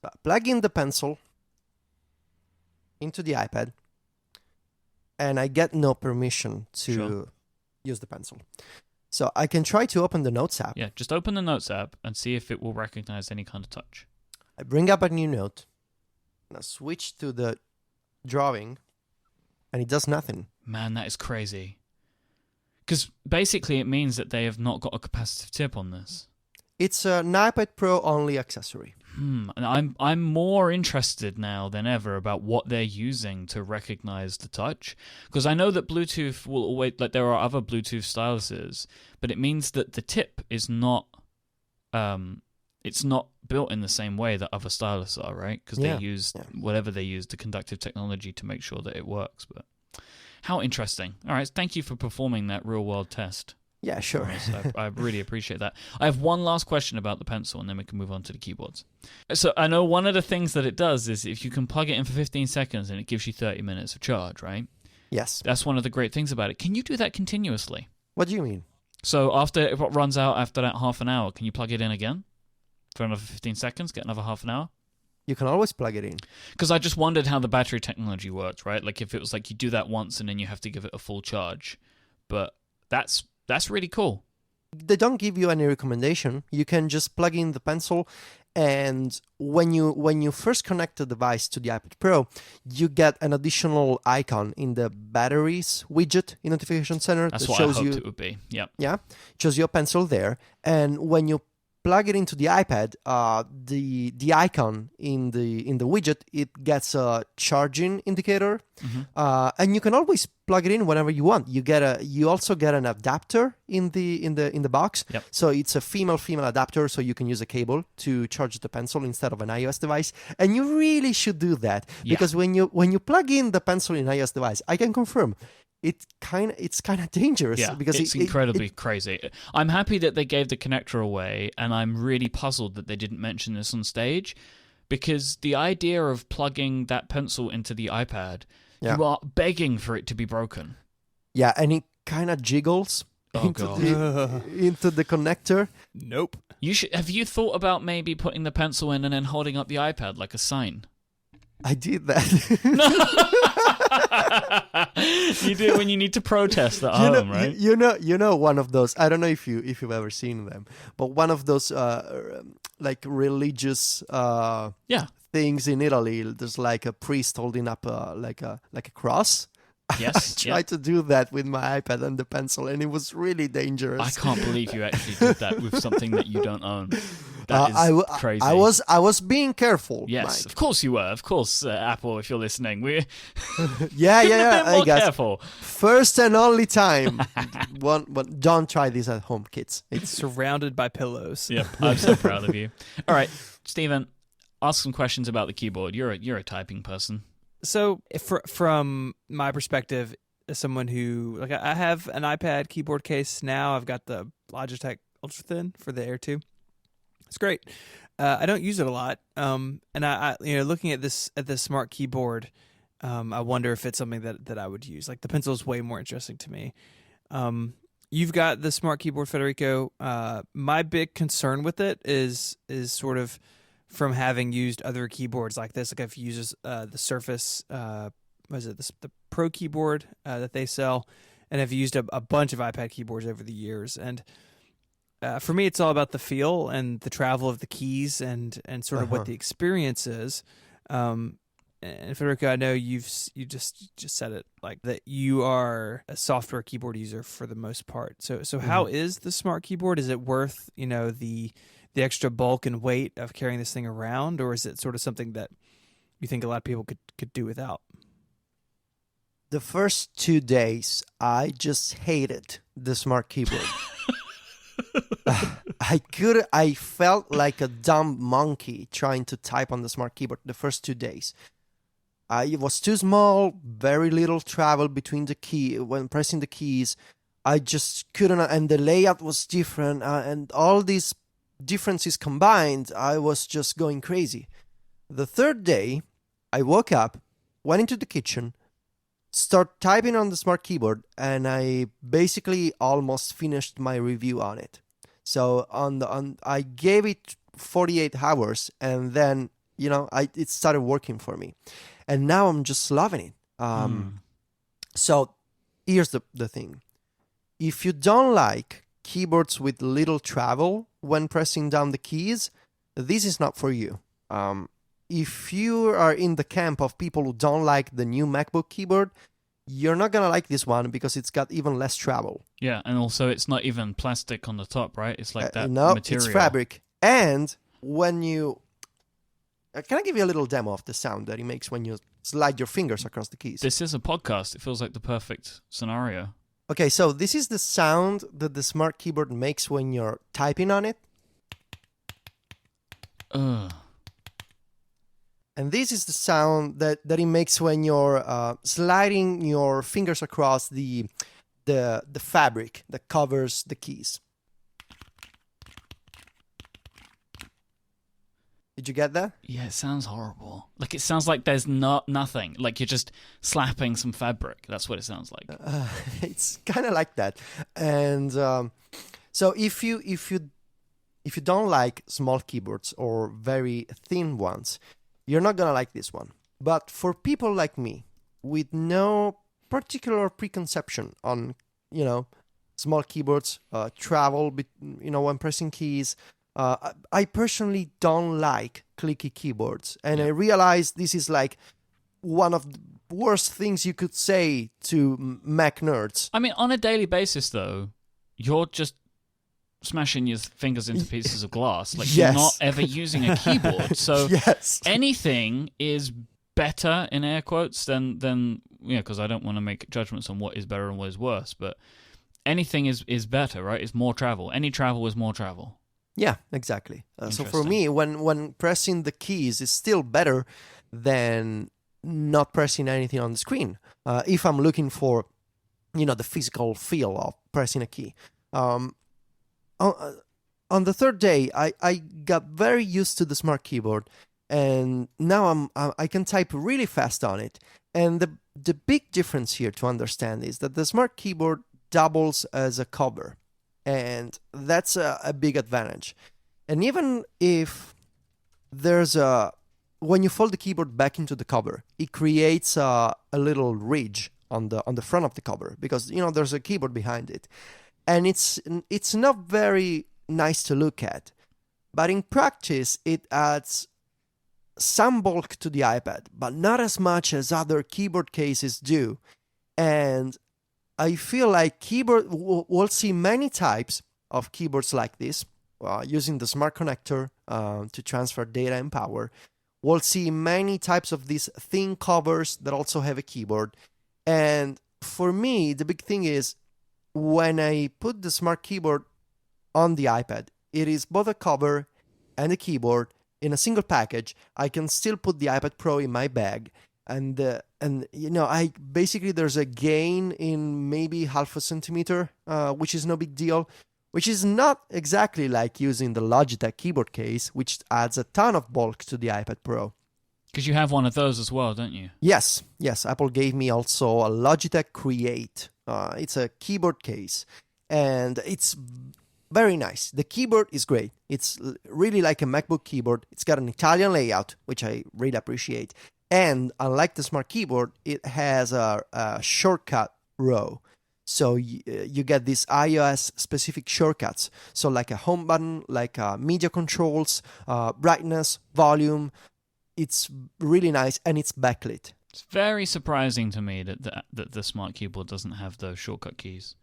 So I plug in the pencil into the iPad, and I get no permission to use the pencil. So I can try to open the Notes app. Yeah, just open the Notes app and see if it will recognize any kind of touch. I bring up a new note, and I switch to the drawing, and it does nothing. Man, that is crazy. Because basically it means that they have not got a capacitive tip on this. It's an iPad Pro only accessory. And I'm more interested now than ever about what they're using to recognize the touch, because I know that Bluetooth will always, like, there are other Bluetooth styluses, but it means that the tip is not it's not built in the same way that other stylus are, right? Because they use whatever they use, the conductive technology, to make sure that it works. But how interesting. All right, thank you for performing that real world test. Yeah, sure. I really appreciate that. I have one last question about the pencil, and then we can move on to the keyboards. So I know one of the things that it does is if you can plug it in for 15 seconds and it gives you 30 minutes of charge, right? Yes. That's one of the great things about it. Can you do that continuously? What do you mean? So after it runs out after that half an hour, can you plug it in again for another 15 seconds, get another half an hour? You can always plug it in. Because I just wondered how the battery technology worked, right? Like if it was like you do that once and then you have to give it a full charge. But that's really cool. They don't give you any recommendation. You can just plug in the pencil, and when you first connect the device to the iPad Pro, you get an additional icon in the batteries widget in Notification Center. That's that what shows I hoped you, it would be. Yep. Yeah, shows you a pencil there, and when you plug it into the iPad, the icon in the widget, it gets a charging indicator, and you can always plug it in whenever you want. You also get an adapter in the box. Yep. So it's a female adapter, so you can use a cable to charge the pencil instead of an iOS device. And you really should do that, because when you plug in the pencil in iOS device, I can confirm it's kind of dangerous. Yeah, because it's incredibly crazy. I'm happy that they gave the connector away, and I'm really puzzled that they didn't mention this on stage, because the idea of plugging that pencil into the iPad, you are begging for it to be broken. Yeah, and it kind of jiggles into the connector. Nope. Have you thought about maybe putting the pencil in and then holding up the iPad like a sign? I did that. You do it when you need to protest at home, right? You know one of those. I don't know if you've ever seen them, but one of those like religious things in Italy. There's like a priest holding up like a cross. Yes, I tried to do that with my iPad and the pencil, and it was really dangerous. I can't believe you actually did that with something that you don't own. That is crazy. I was being careful. Yes, Myke. of course you were. Of course, Apple, if you're listening, we're yeah. Hey, guys, careful. First and only time. Don't try this at home, kids. It's surrounded by pillows. Yep, I'm so proud of you. All right, Stephen, ask some questions about the keyboard. You're a typing person. So, from my perspective, as someone who, like, I have an iPad keyboard case now. I've got the Logitech Ultra Thin for the Air 2. It's great. I don't use it a lot. And I looking at this smart keyboard, I wonder if it's something that I would use. Like, the pencil is way more interesting to me. You've got the smart keyboard, Federico. My big concern with it is sort of from having used other keyboards like this. Like, I've used the Surface, the Pro keyboard that they sell, and I've used a bunch of iPad keyboards over the years. And for me, it's all about the feel and the travel of the keys and sort of what the experience is. And Federico, I know you just said it, like, that you are a software keyboard user for the most part. So how is the smart keyboard? Is it worth the extra bulk and weight of carrying this thing around, or is it sort of something that you think a lot of people could do without? The first 2 days, I just hated the smart keyboard. I felt like a dumb monkey trying to type on the smart keyboard the first 2 days. It was too small, very little travel between the key when pressing the keys. I just couldn't, and the layout was different, and all these differences combined, I was just going crazy. The third day, I woke up, went into the kitchen, start typing on the smart keyboard, and I basically almost finished my review on it. So I gave it 48 hours, and then it started working for me, and now I'm just loving it. So here's the thing: if you don't like keyboards with little travel when pressing down the keys, this is not for you. If you are in the camp of people who don't like the new MacBook keyboard, you're not gonna like this one because it's got even less travel. Yeah, and also it's not even plastic on the top, right? It's like that no, material. It's fabric. And when you... can I give you a little demo of the sound that it makes when you slide your fingers across the keys? This is a podcast. It feels like the perfect scenario. Okay, so this is the sound that the smart keyboard makes when you're typing on it. Ugh. And this is the sound that it makes when you're sliding your fingers across the fabric that covers the keys. Did you get that? Yeah, it sounds horrible. Like, it sounds like there's nothing. Like, you're just slapping some fabric. That's what it sounds like. It's kind of like that. And so if you don't like small keyboards or very thin ones, you're not going to like this one. But for people like me, with no particular preconception on, small keyboards, travel, when pressing keys, I personally don't like clicky keyboards. And I realize this is like one of the worst things you could say to Mac nerds. I mean, on a daily basis, though, you're just smashing your fingers into pieces of glass. Like, you're not ever using a keyboard. So anything is better, in air quotes, than because I don't want to make judgments on what is better and what is worse, but anything is better, right? It's more travel. Any travel is more travel. Yeah, exactly. So for me, when pressing the keys is still better than not pressing anything on the screen. If I'm looking for, the physical feel of pressing a key. On the third day, I got very used to the smart keyboard, and now I can type really fast on it. And the big difference here to understand is that the smart keyboard doubles as a cover, and that's a big advantage. And even if there's when you fold the keyboard back into the cover, it creates a little ridge on the front of the cover because there's a keyboard behind it. And it's not very nice to look at. But in practice, it adds some bulk to the iPad, but not as much as other keyboard cases do. And I feel like we'll see many types of keyboards like this, using the smart connector to transfer data and power. We'll see many types of these thin covers that also have a keyboard. And for me, the big thing is, when I put the smart keyboard on the iPad, it is both a cover and a keyboard in a single package. I can still put the iPad Pro in my bag, and I basically there's a gain in maybe half a centimeter, which is no big deal, which is not exactly like using the Logitech keyboard case, which adds a ton of bulk to the iPad Pro. Because you have one of those as well, don't you? Yes. Apple gave me also a Logitech Create. It's a keyboard case, and it's very nice. The keyboard is great. It's really like a MacBook keyboard. It's got an Italian layout, which I really appreciate. And unlike the smart keyboard, it has a shortcut row. So you get these iOS-specific shortcuts. So like a home button, like media controls, brightness, volume. It's really nice, and it's backlit. It's very surprising to me that the smart keyboard doesn't have those shortcut keys.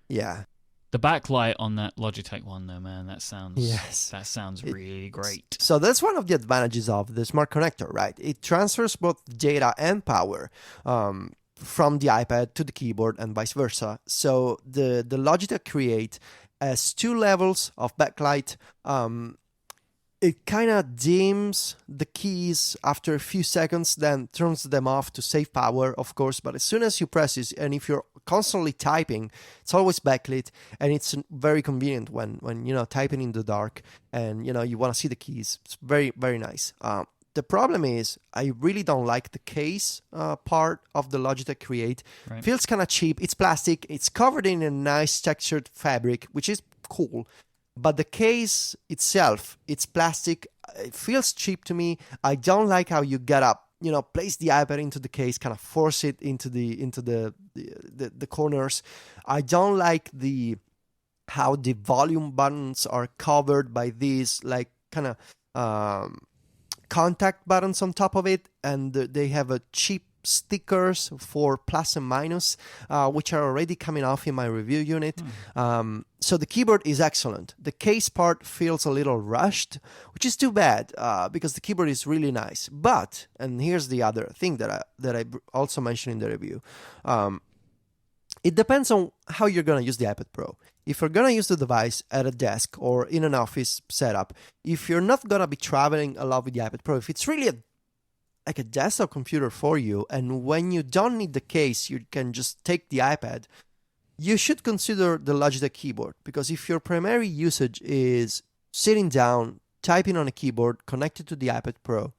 Yeah. The backlight on that Logitech one, though, man, that sounds really great. So that's one of the advantages of the smart connector, right? It transfers both data and power from the iPad to the keyboard and vice versa. So the Logitech Create has two levels of backlight. It kind of dims the keys after a few seconds, then turns them off to save power, of course. But as soon as you press it, and if you're constantly typing. It's always backlit, and it's very convenient when typing in the dark and you want to see the keys. It's very, very nice. The problem is I really don't like the case part of the Logitech Create. Right. Feels kind of cheap. It's plastic. It's covered in a nice textured fabric, which is cool. But the case itself, it's plastic. It feels cheap to me. I don't like how you get up, place the iPad into the case, kind of force it into the corners. I don't like how the volume buttons are covered by these like kind of contact buttons on top of it, and they have a cheap stickers for plus and minus, which are already coming off in my review unit. So the keyboard is excellent. The case part feels a little rushed, which is too bad, because the keyboard is really nice. But, and here's the other thing that I also mentioned in the review, it depends on how you're going to use the iPad Pro. If you're going to use the device at a desk or in an office setup, if you're not going to be traveling a lot with the iPad Pro, if it's really like a desktop computer for you, and when you don't need the case, you can just take the iPad, you should consider the Logitech keyboard. Because if your primary usage is sitting down, typing on a keyboard connected to the iPad Pro,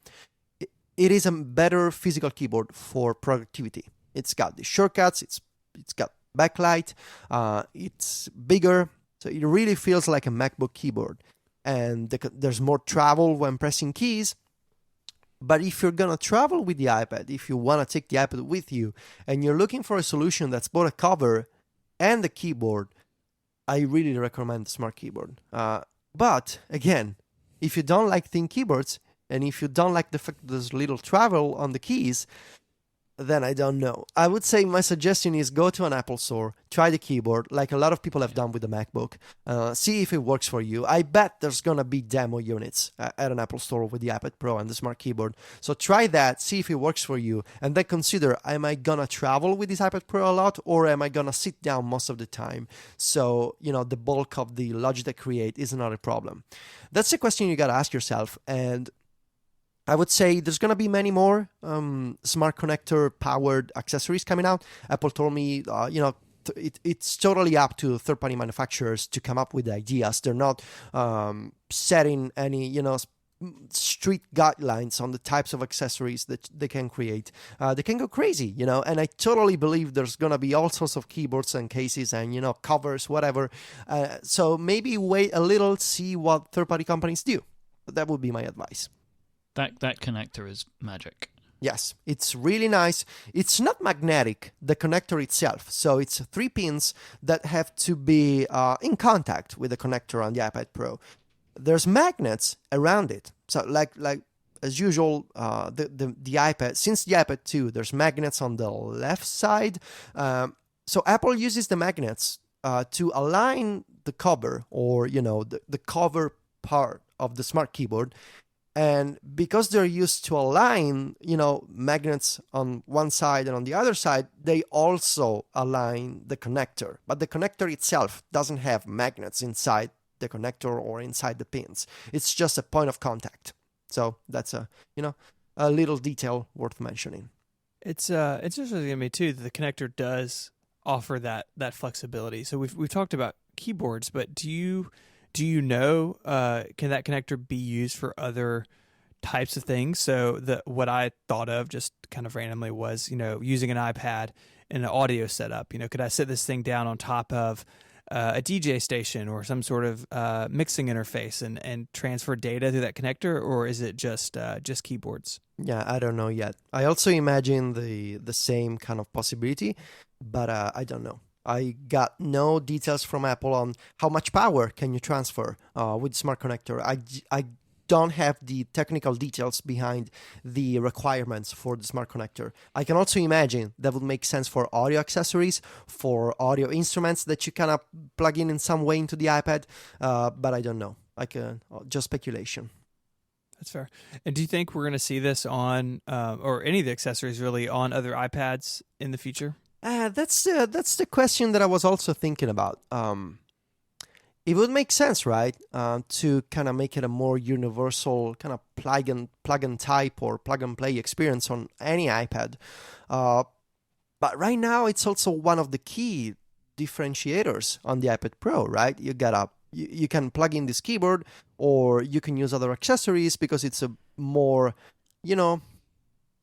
it is a better physical keyboard for productivity. It's got the shortcuts, it's got backlight, it's bigger, so it really feels like a MacBook keyboard. And there's more travel when pressing keys. But if you're going to travel with the iPad, if you want to take the iPad with you, and you're looking for a solution that's both a cover and the keyboard, I really recommend the Smart Keyboard. But again, if you don't like thin keyboards, and if you don't like the fact that there's little travel on the keys, then I don't know. I would say my suggestion is go to an Apple store, try the keyboard, like a lot of people have done with the MacBook. See if it works for you. I bet there's going to be demo units at an Apple store with the iPad Pro and the Smart Keyboard. So try that, see if it works for you, and then consider, am I going to travel with this iPad Pro a lot, or am I going to sit down most of the time? So, the bulk of the Logitech Create is not a problem. That's the question you got to ask yourself, and I would say there's going to be many more smart connector powered accessories coming out. Apple told me, it's totally up to third-party manufacturers to come up with ideas. They're not setting any, street guidelines on the types of accessories that they can create. They can go crazy, and I totally believe there's going to be all sorts of keyboards and cases and, covers, whatever. So maybe wait a little, see what third-party companies do. That would be my advice. That connector is magic. Yes, it's really nice. It's not magnetic, the connector itself. So it's 3 pins that have to be in contact with the connector on the iPad Pro. There's magnets around it. So like as usual, the iPad, since the iPad 2, there's magnets on the left side. So Apple uses the magnets to align the cover, or, the cover part of the Smart Keyboard. And because they're used to align, magnets on one side and on the other side, they also align the connector. But the connector itself doesn't have magnets inside the connector or inside the pins. It's just a point of contact. So that's a little detail worth mentioning. It's interesting to me too that the connector does offer that flexibility. So we've talked about keyboards, but do you know, can that connector be used for other types of things? So what I thought of just kind of randomly was, using an iPad in an audio setup. Could I sit this thing down on top of a DJ station or some sort of mixing interface and transfer data through that connector, or is it just keyboards? Yeah, I don't know yet. I also imagine the same kind of possibility, but I don't know. I got no details from Apple on how much power can you transfer with Smart Connector. I don't have the technical details behind the requirements for the Smart Connector. I can also imagine that would make sense for audio accessories, for audio instruments that you kind of plug in some way into the iPad, but I don't know. Just speculation. That's fair. And do you think we're going to see this on, or any of the accessories really, on other iPads in the future? That's the question that I was also thinking about. It would make sense, right, to kind of make it a more universal kind of plug and type or plug and play experience on any iPad. But But right now, it's also one of the key differentiators on the iPad Pro, right? You can plug in this keyboard, or you can use other accessories because it's a more,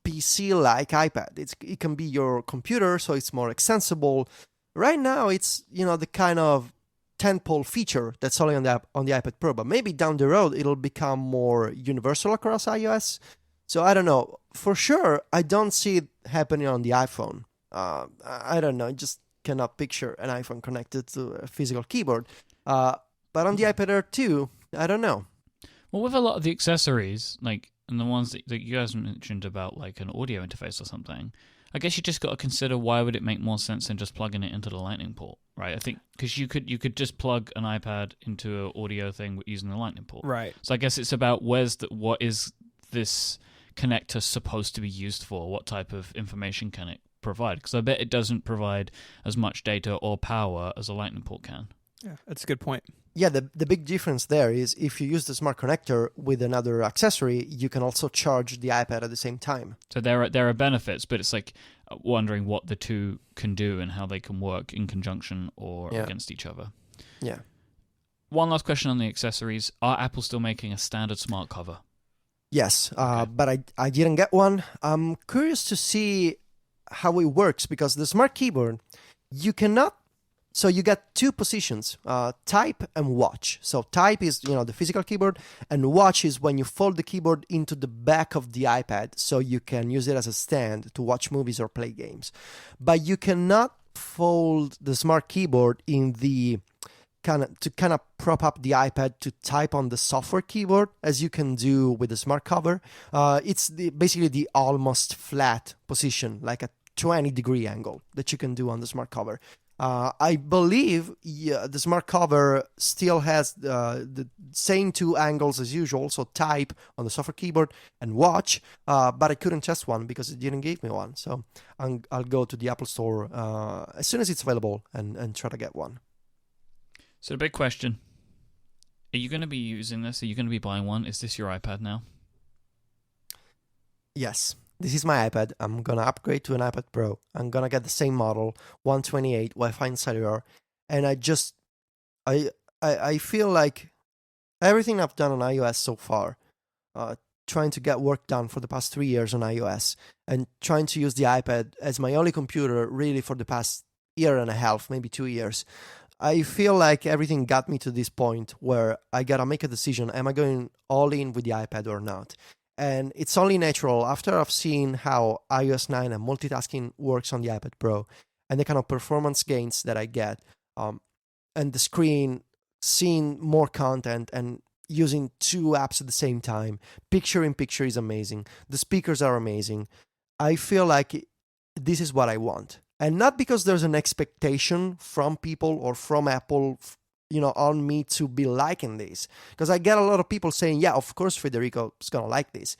PC-like iPad. It can be your computer, so it's more extensible. Right now, it's the kind of tentpole feature that's only on the iPad Pro, but maybe down the road it'll become more universal across iOS. So I don't know. For sure, I don't see it happening on the iPhone. I don't know. I just cannot picture an iPhone connected to a physical keyboard. But on the iPad Air 2, I don't know. Well, with a lot of the accessories, like, and the ones that you guys mentioned about, like, an audio interface or something, I guess you just got to consider, why would it make more sense than just plugging it into the Lightning port, right? I think because you could just plug an iPad into an audio thing using the Lightning port, right? So I guess it's about what is this connector supposed to be used for? What type of information can it provide? Because I bet it doesn't provide as much data or power as a Lightning port can. Yeah, that's a good point. Yeah, the big difference there is if you use the smart connector with another accessory, you can also charge the iPad at the same time. So there are benefits, but it's like wondering what the two can do and how they can work in conjunction or against each other. Yeah. One last question on the accessories. Are Apple still making a standard smart cover? Yes, but I didn't get one. I'm curious to see how it works, because the smart keyboard, you cannot. So you get two positions, type and watch. So type is, the physical keyboard, and watch is when you fold the keyboard into the back of the iPad so you can use it as a stand to watch movies or play games. But you cannot fold the smart keyboard in the kind of prop up the iPad to type on the software keyboard, as you can do with the smart cover. It's basically the almost flat position, like a 20-degree angle that you can do on the smart cover. I believe the smart cover still has the same two angles as usual, so type on the software keyboard and watch, but I couldn't test one because it didn't give me one. So I'll go to the Apple Store as soon as it's available and try to get one. So the big question, are you going to be using this? Are you going to be buying one? Is this your iPad now? Yes. This is my iPad. I'm going to upgrade to an iPad Pro. I'm going to get the same model, 128 Wi-Fi and cellular. And I feel like everything I've done on iOS so far, trying to get work done for the past 3 years on iOS, and trying to use the iPad as my only computer really for the past year and a half, maybe 2 years, I feel like everything got me to this point where I got to make a decision. Am I going all in with the iPad or not? And it's only natural after I've seen how iOS 9 and multitasking works on the iPad Pro, and the kind of performance gains that I get, and the screen, seeing more content and using two apps at the same time. Picture in picture is amazing. The speakers are amazing. I feel like this is what I want. And not because there's an expectation from people or from Apple on me to be liking this. Because I get a lot of people saying, yeah, of course Federico is going to like this.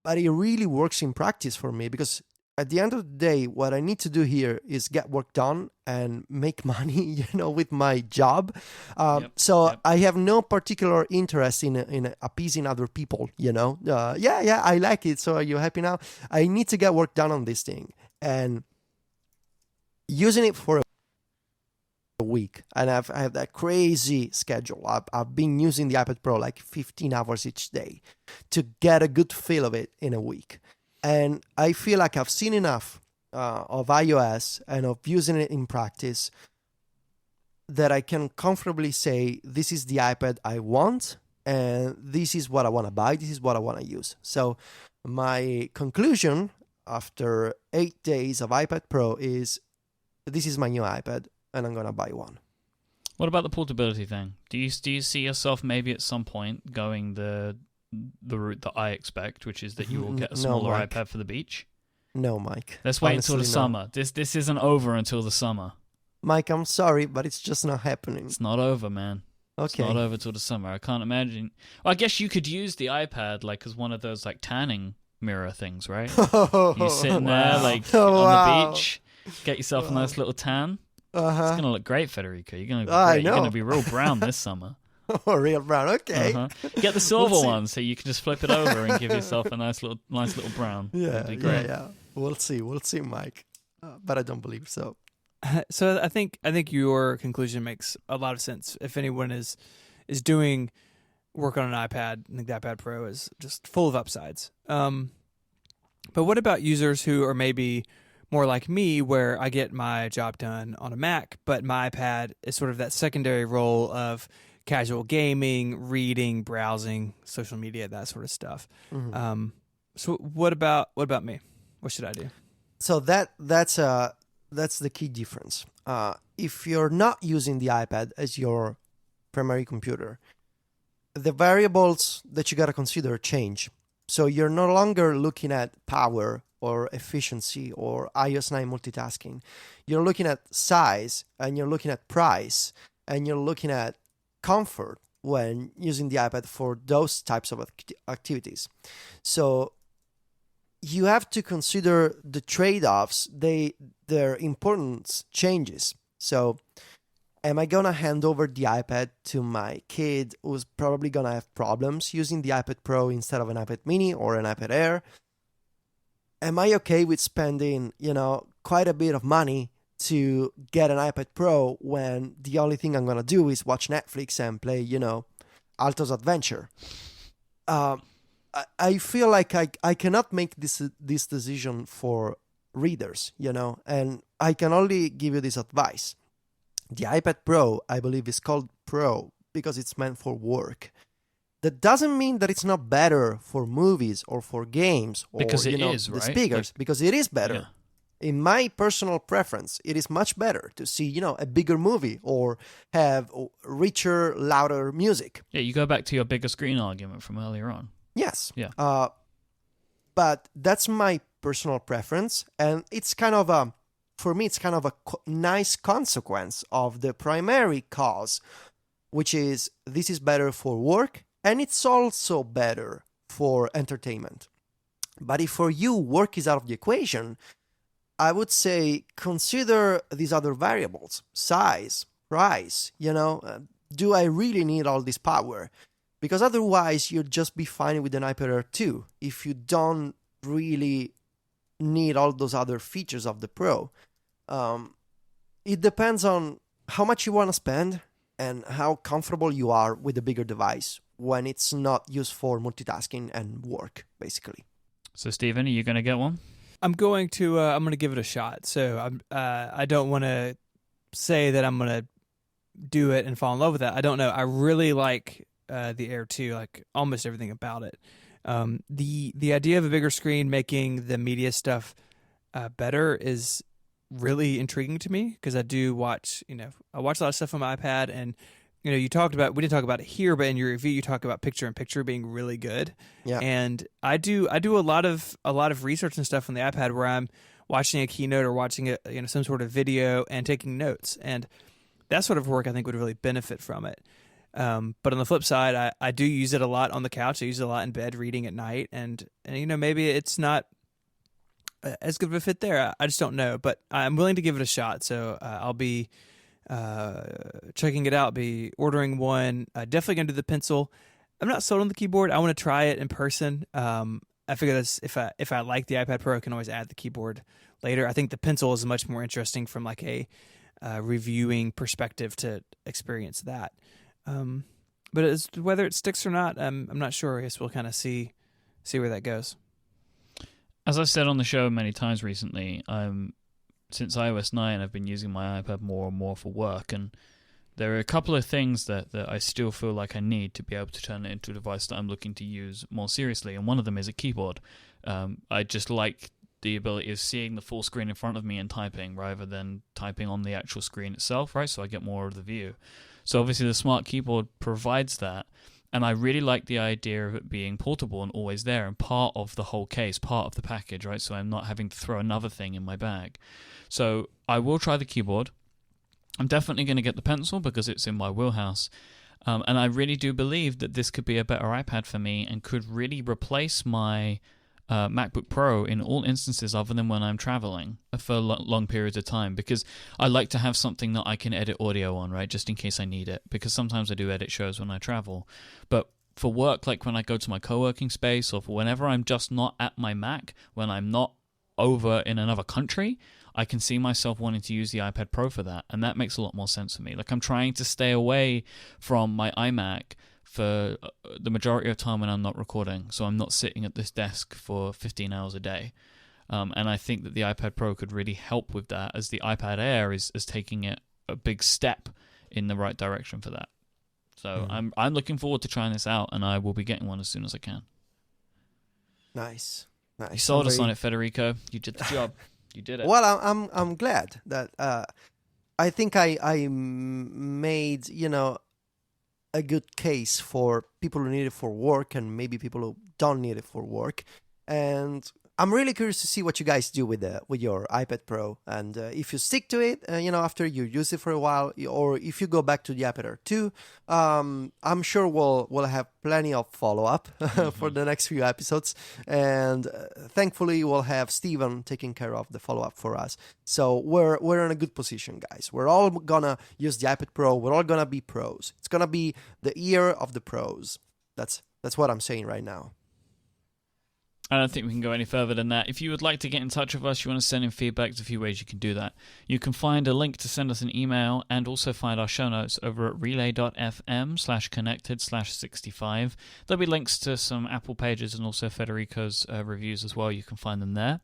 But it really works in practice for me, because at the end of the day, what I need to do here is get work done and make money, with my job. Yep. I have no particular interest in appeasing other people, Yeah, I like it. So are you happy now? I need to get work done on this thing. And using it for a week, and I have that crazy schedule. I've been using the iPad Pro like 15 hours each day to get a good feel of it in a week, and I feel like I've seen enough of iOS and of using it in practice that I can comfortably say this is the iPad I want, and this is what I want to buy, this is what I want to use. So my conclusion after 8 days of iPad Pro is this is my new iPad, and I'm going to buy one. What about the portability thing? Do you see yourself maybe at some point going the route that I expect, which is that you will get a smaller iPad for the beach? No, Myke. Let's wait until the summer. This isn't over until the summer. Myke, I'm sorry, but it's just not happening. It's not over, man. Okay. It's not over till the summer. I can't imagine. Well, I guess you could use the iPad like as one of those like tanning mirror things, right? You're sitting there like on the beach, get yourself a nice little tan. It's going to look great, Federico. You're going to be great. You're going to be real brown this summer. Oh, real brown. Okay. Get the silver one so you can just flip it over and give yourself a nice little brown. Yeah, that'd be great. Yeah. We'll see, Myke. but I don't believe so. So I think your conclusion makes a lot of sense. If anyone is doing work on an iPad, I think the iPad Pro is just full of upsides. But what about users who are maybe more like me, where I get my job done on a Mac, but my iPad is sort of that secondary role of casual gaming, reading, browsing, social media, that sort of stuff. Mm-hmm. So what about me? What should I do? So that's the key difference. If you're not using the iPad as your primary computer, the variables that you got to consider change. So you're no longer looking at power or efficiency or iOS 9 multitasking. You're looking at size, and you're looking at price, and you're looking at comfort when using the iPad for those types of activities. So you have to consider the trade-offs. Their importance changes. So am I going to hand over the iPad to my kid who's probably going to have problems using the iPad Pro instead of an iPad mini or an iPad Air? Am I okay with spending, quite a bit of money to get an iPad Pro when the only thing I'm going to do is watch Netflix and play, Alto's Adventure? I feel like I cannot make this decision for readers, and I can only give you this advice. The iPad Pro, I believe, is called Pro because it's meant for work. That doesn't mean that it's not better for movies or for games or because it is, the right? speakers, because it is better. Yeah. In my personal preference, it is much better to see, a bigger movie or have richer, louder music. Yeah, you go back to your bigger screen argument from earlier on. Yes. Yeah. But that's my personal preference, and it's kind of for me, it's kind of a nice consequence of the primary cause, which is this is better for work, and it's also better for entertainment. But if for you work is out of the equation, I would say consider these other variables: size, price. Do I really need all this power? Because otherwise, you'll just be fine with an iPad Air 2 if you don't really need all those other features of the Pro. It depends on how much you want to spend and how comfortable you are with a bigger device when it's not used for multitasking and work, basically. So, Stephen, are you going to get one? I'm going to give it a shot. So I don't want to say that I'm going to do it and fall in love with it. I don't know. I really like the Air 2, like almost everything about it. The idea of a bigger screen making the media stuff better is really intriguing to me, because I do watch, I watch a lot of stuff on my iPad, and we didn't talk about it here, but in your review you talk about picture-in-picture being really good. Yeah. And I do a lot of research and stuff on the iPad where I'm watching a keynote or watching some sort of video and taking notes, and that sort of work I think would really benefit from it. But on the flip side, I do use it a lot on the couch. I use it a lot in bed reading at night, and maybe it's not as good of a fit there. I just don't know, but I'm willing to give it a shot. So I'll be checking it out, be ordering one. Definitely going to do the pencil. I'm not sold on the keyboard. I want to try it in person. I figure this, if I like the iPad Pro, I can always add the keyboard later. I think the pencil is much more interesting from like a reviewing perspective to experience that. But whether it sticks or not, I'm not sure. I guess we'll kind of see where that goes. As I said on the show many times recently, since iOS 9, I've been using my iPad more and more for work, and there are a couple of things that I still feel like I need to be able to turn it into a device that I'm looking to use more seriously, and one of them is a keyboard. I just like the ability of seeing the full screen in front of me and typing rather than typing on the actual screen itself, right? So I get more of the view. So obviously the smart keyboard provides that, and I really like the idea of it being portable and always there and part of the whole case, part of the package, right? So I'm not having to throw another thing in my bag. So I will try the keyboard. I'm definitely going to get the pencil because it's in my wheelhouse. And I really do believe that this could be a better iPad for me and could really replace my MacBook Pro in all instances other than when I'm traveling for long periods of time, because I like to have something that I can edit audio on, right, just in case I need it, because sometimes I do edit shows when I travel. But for work, like when I go to my co-working space or for whenever I'm just not at my Mac, when I'm not over in another country, I can see myself wanting to use the iPad Pro for that, and that makes a lot more sense for me. Like, I'm trying to stay away from my iMac for the majority of time when I'm not recording, so I'm not sitting at this desk for 15 hours a day. And I think that the iPad Pro could really help with that, as the iPad Air is taking it a big step in the right direction for that. So I'm looking forward to trying this out, and I will be getting one as soon as I can. Nice. You sold us on it, Federico. You did the job. You did it. Well, I'm glad that I think I made a good case for people who need it for work and maybe people who don't need it for work, and I'm really curious to see what you guys do with your iPad Pro, and if you stick to it, after you use it for a while, or if you go back to the iPad Air 2, I'm sure we'll have plenty of follow-up for the next few episodes, and thankfully we'll have Stephen taking care of the follow-up for us. So we're in a good position, guys. We're all gonna use the iPad Pro. We're all gonna be pros. It's gonna be the year of the pros. That's what I'm saying right now. I don't think we can go any further than that. If you would like to get in touch with us, you want to send in feedback, there's a few ways you can do that. You can find a link to send us an email and also find our show notes over at relay.fm/connected/65. There'll be links to some Apple pages and also Federico's reviews as well. You can find them there.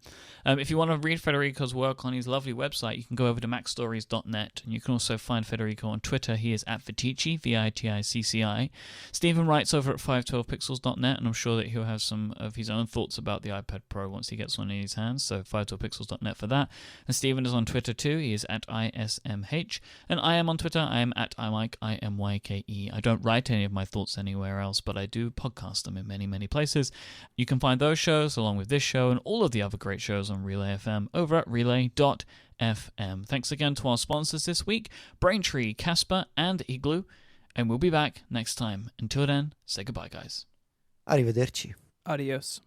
If you want to read Federico's work on his lovely website, you can go over to macstories.net, and you can also find Federico on Twitter. He is at Viticci, Viticci. Stephen writes over at 512pixels.net, and I'm sure that he'll have some of his own thoughts about the iPad Pro once he gets one in his hands, so 512pixels.net for that. And Stephen is on Twitter too. He is at ISMH, and I am on Twitter. I am at iMyke, IMYKE. I don't write any of my thoughts anywhere else, but I do podcast them in many, many places. You can find those shows along with this show and all of the other great shows on Relay FM over at relay.fm. Thanks again to our sponsors this week, Braintree, Casper, and Igloo, and we'll be back next time. Until then, say goodbye, guys. Arrivederci. Adios.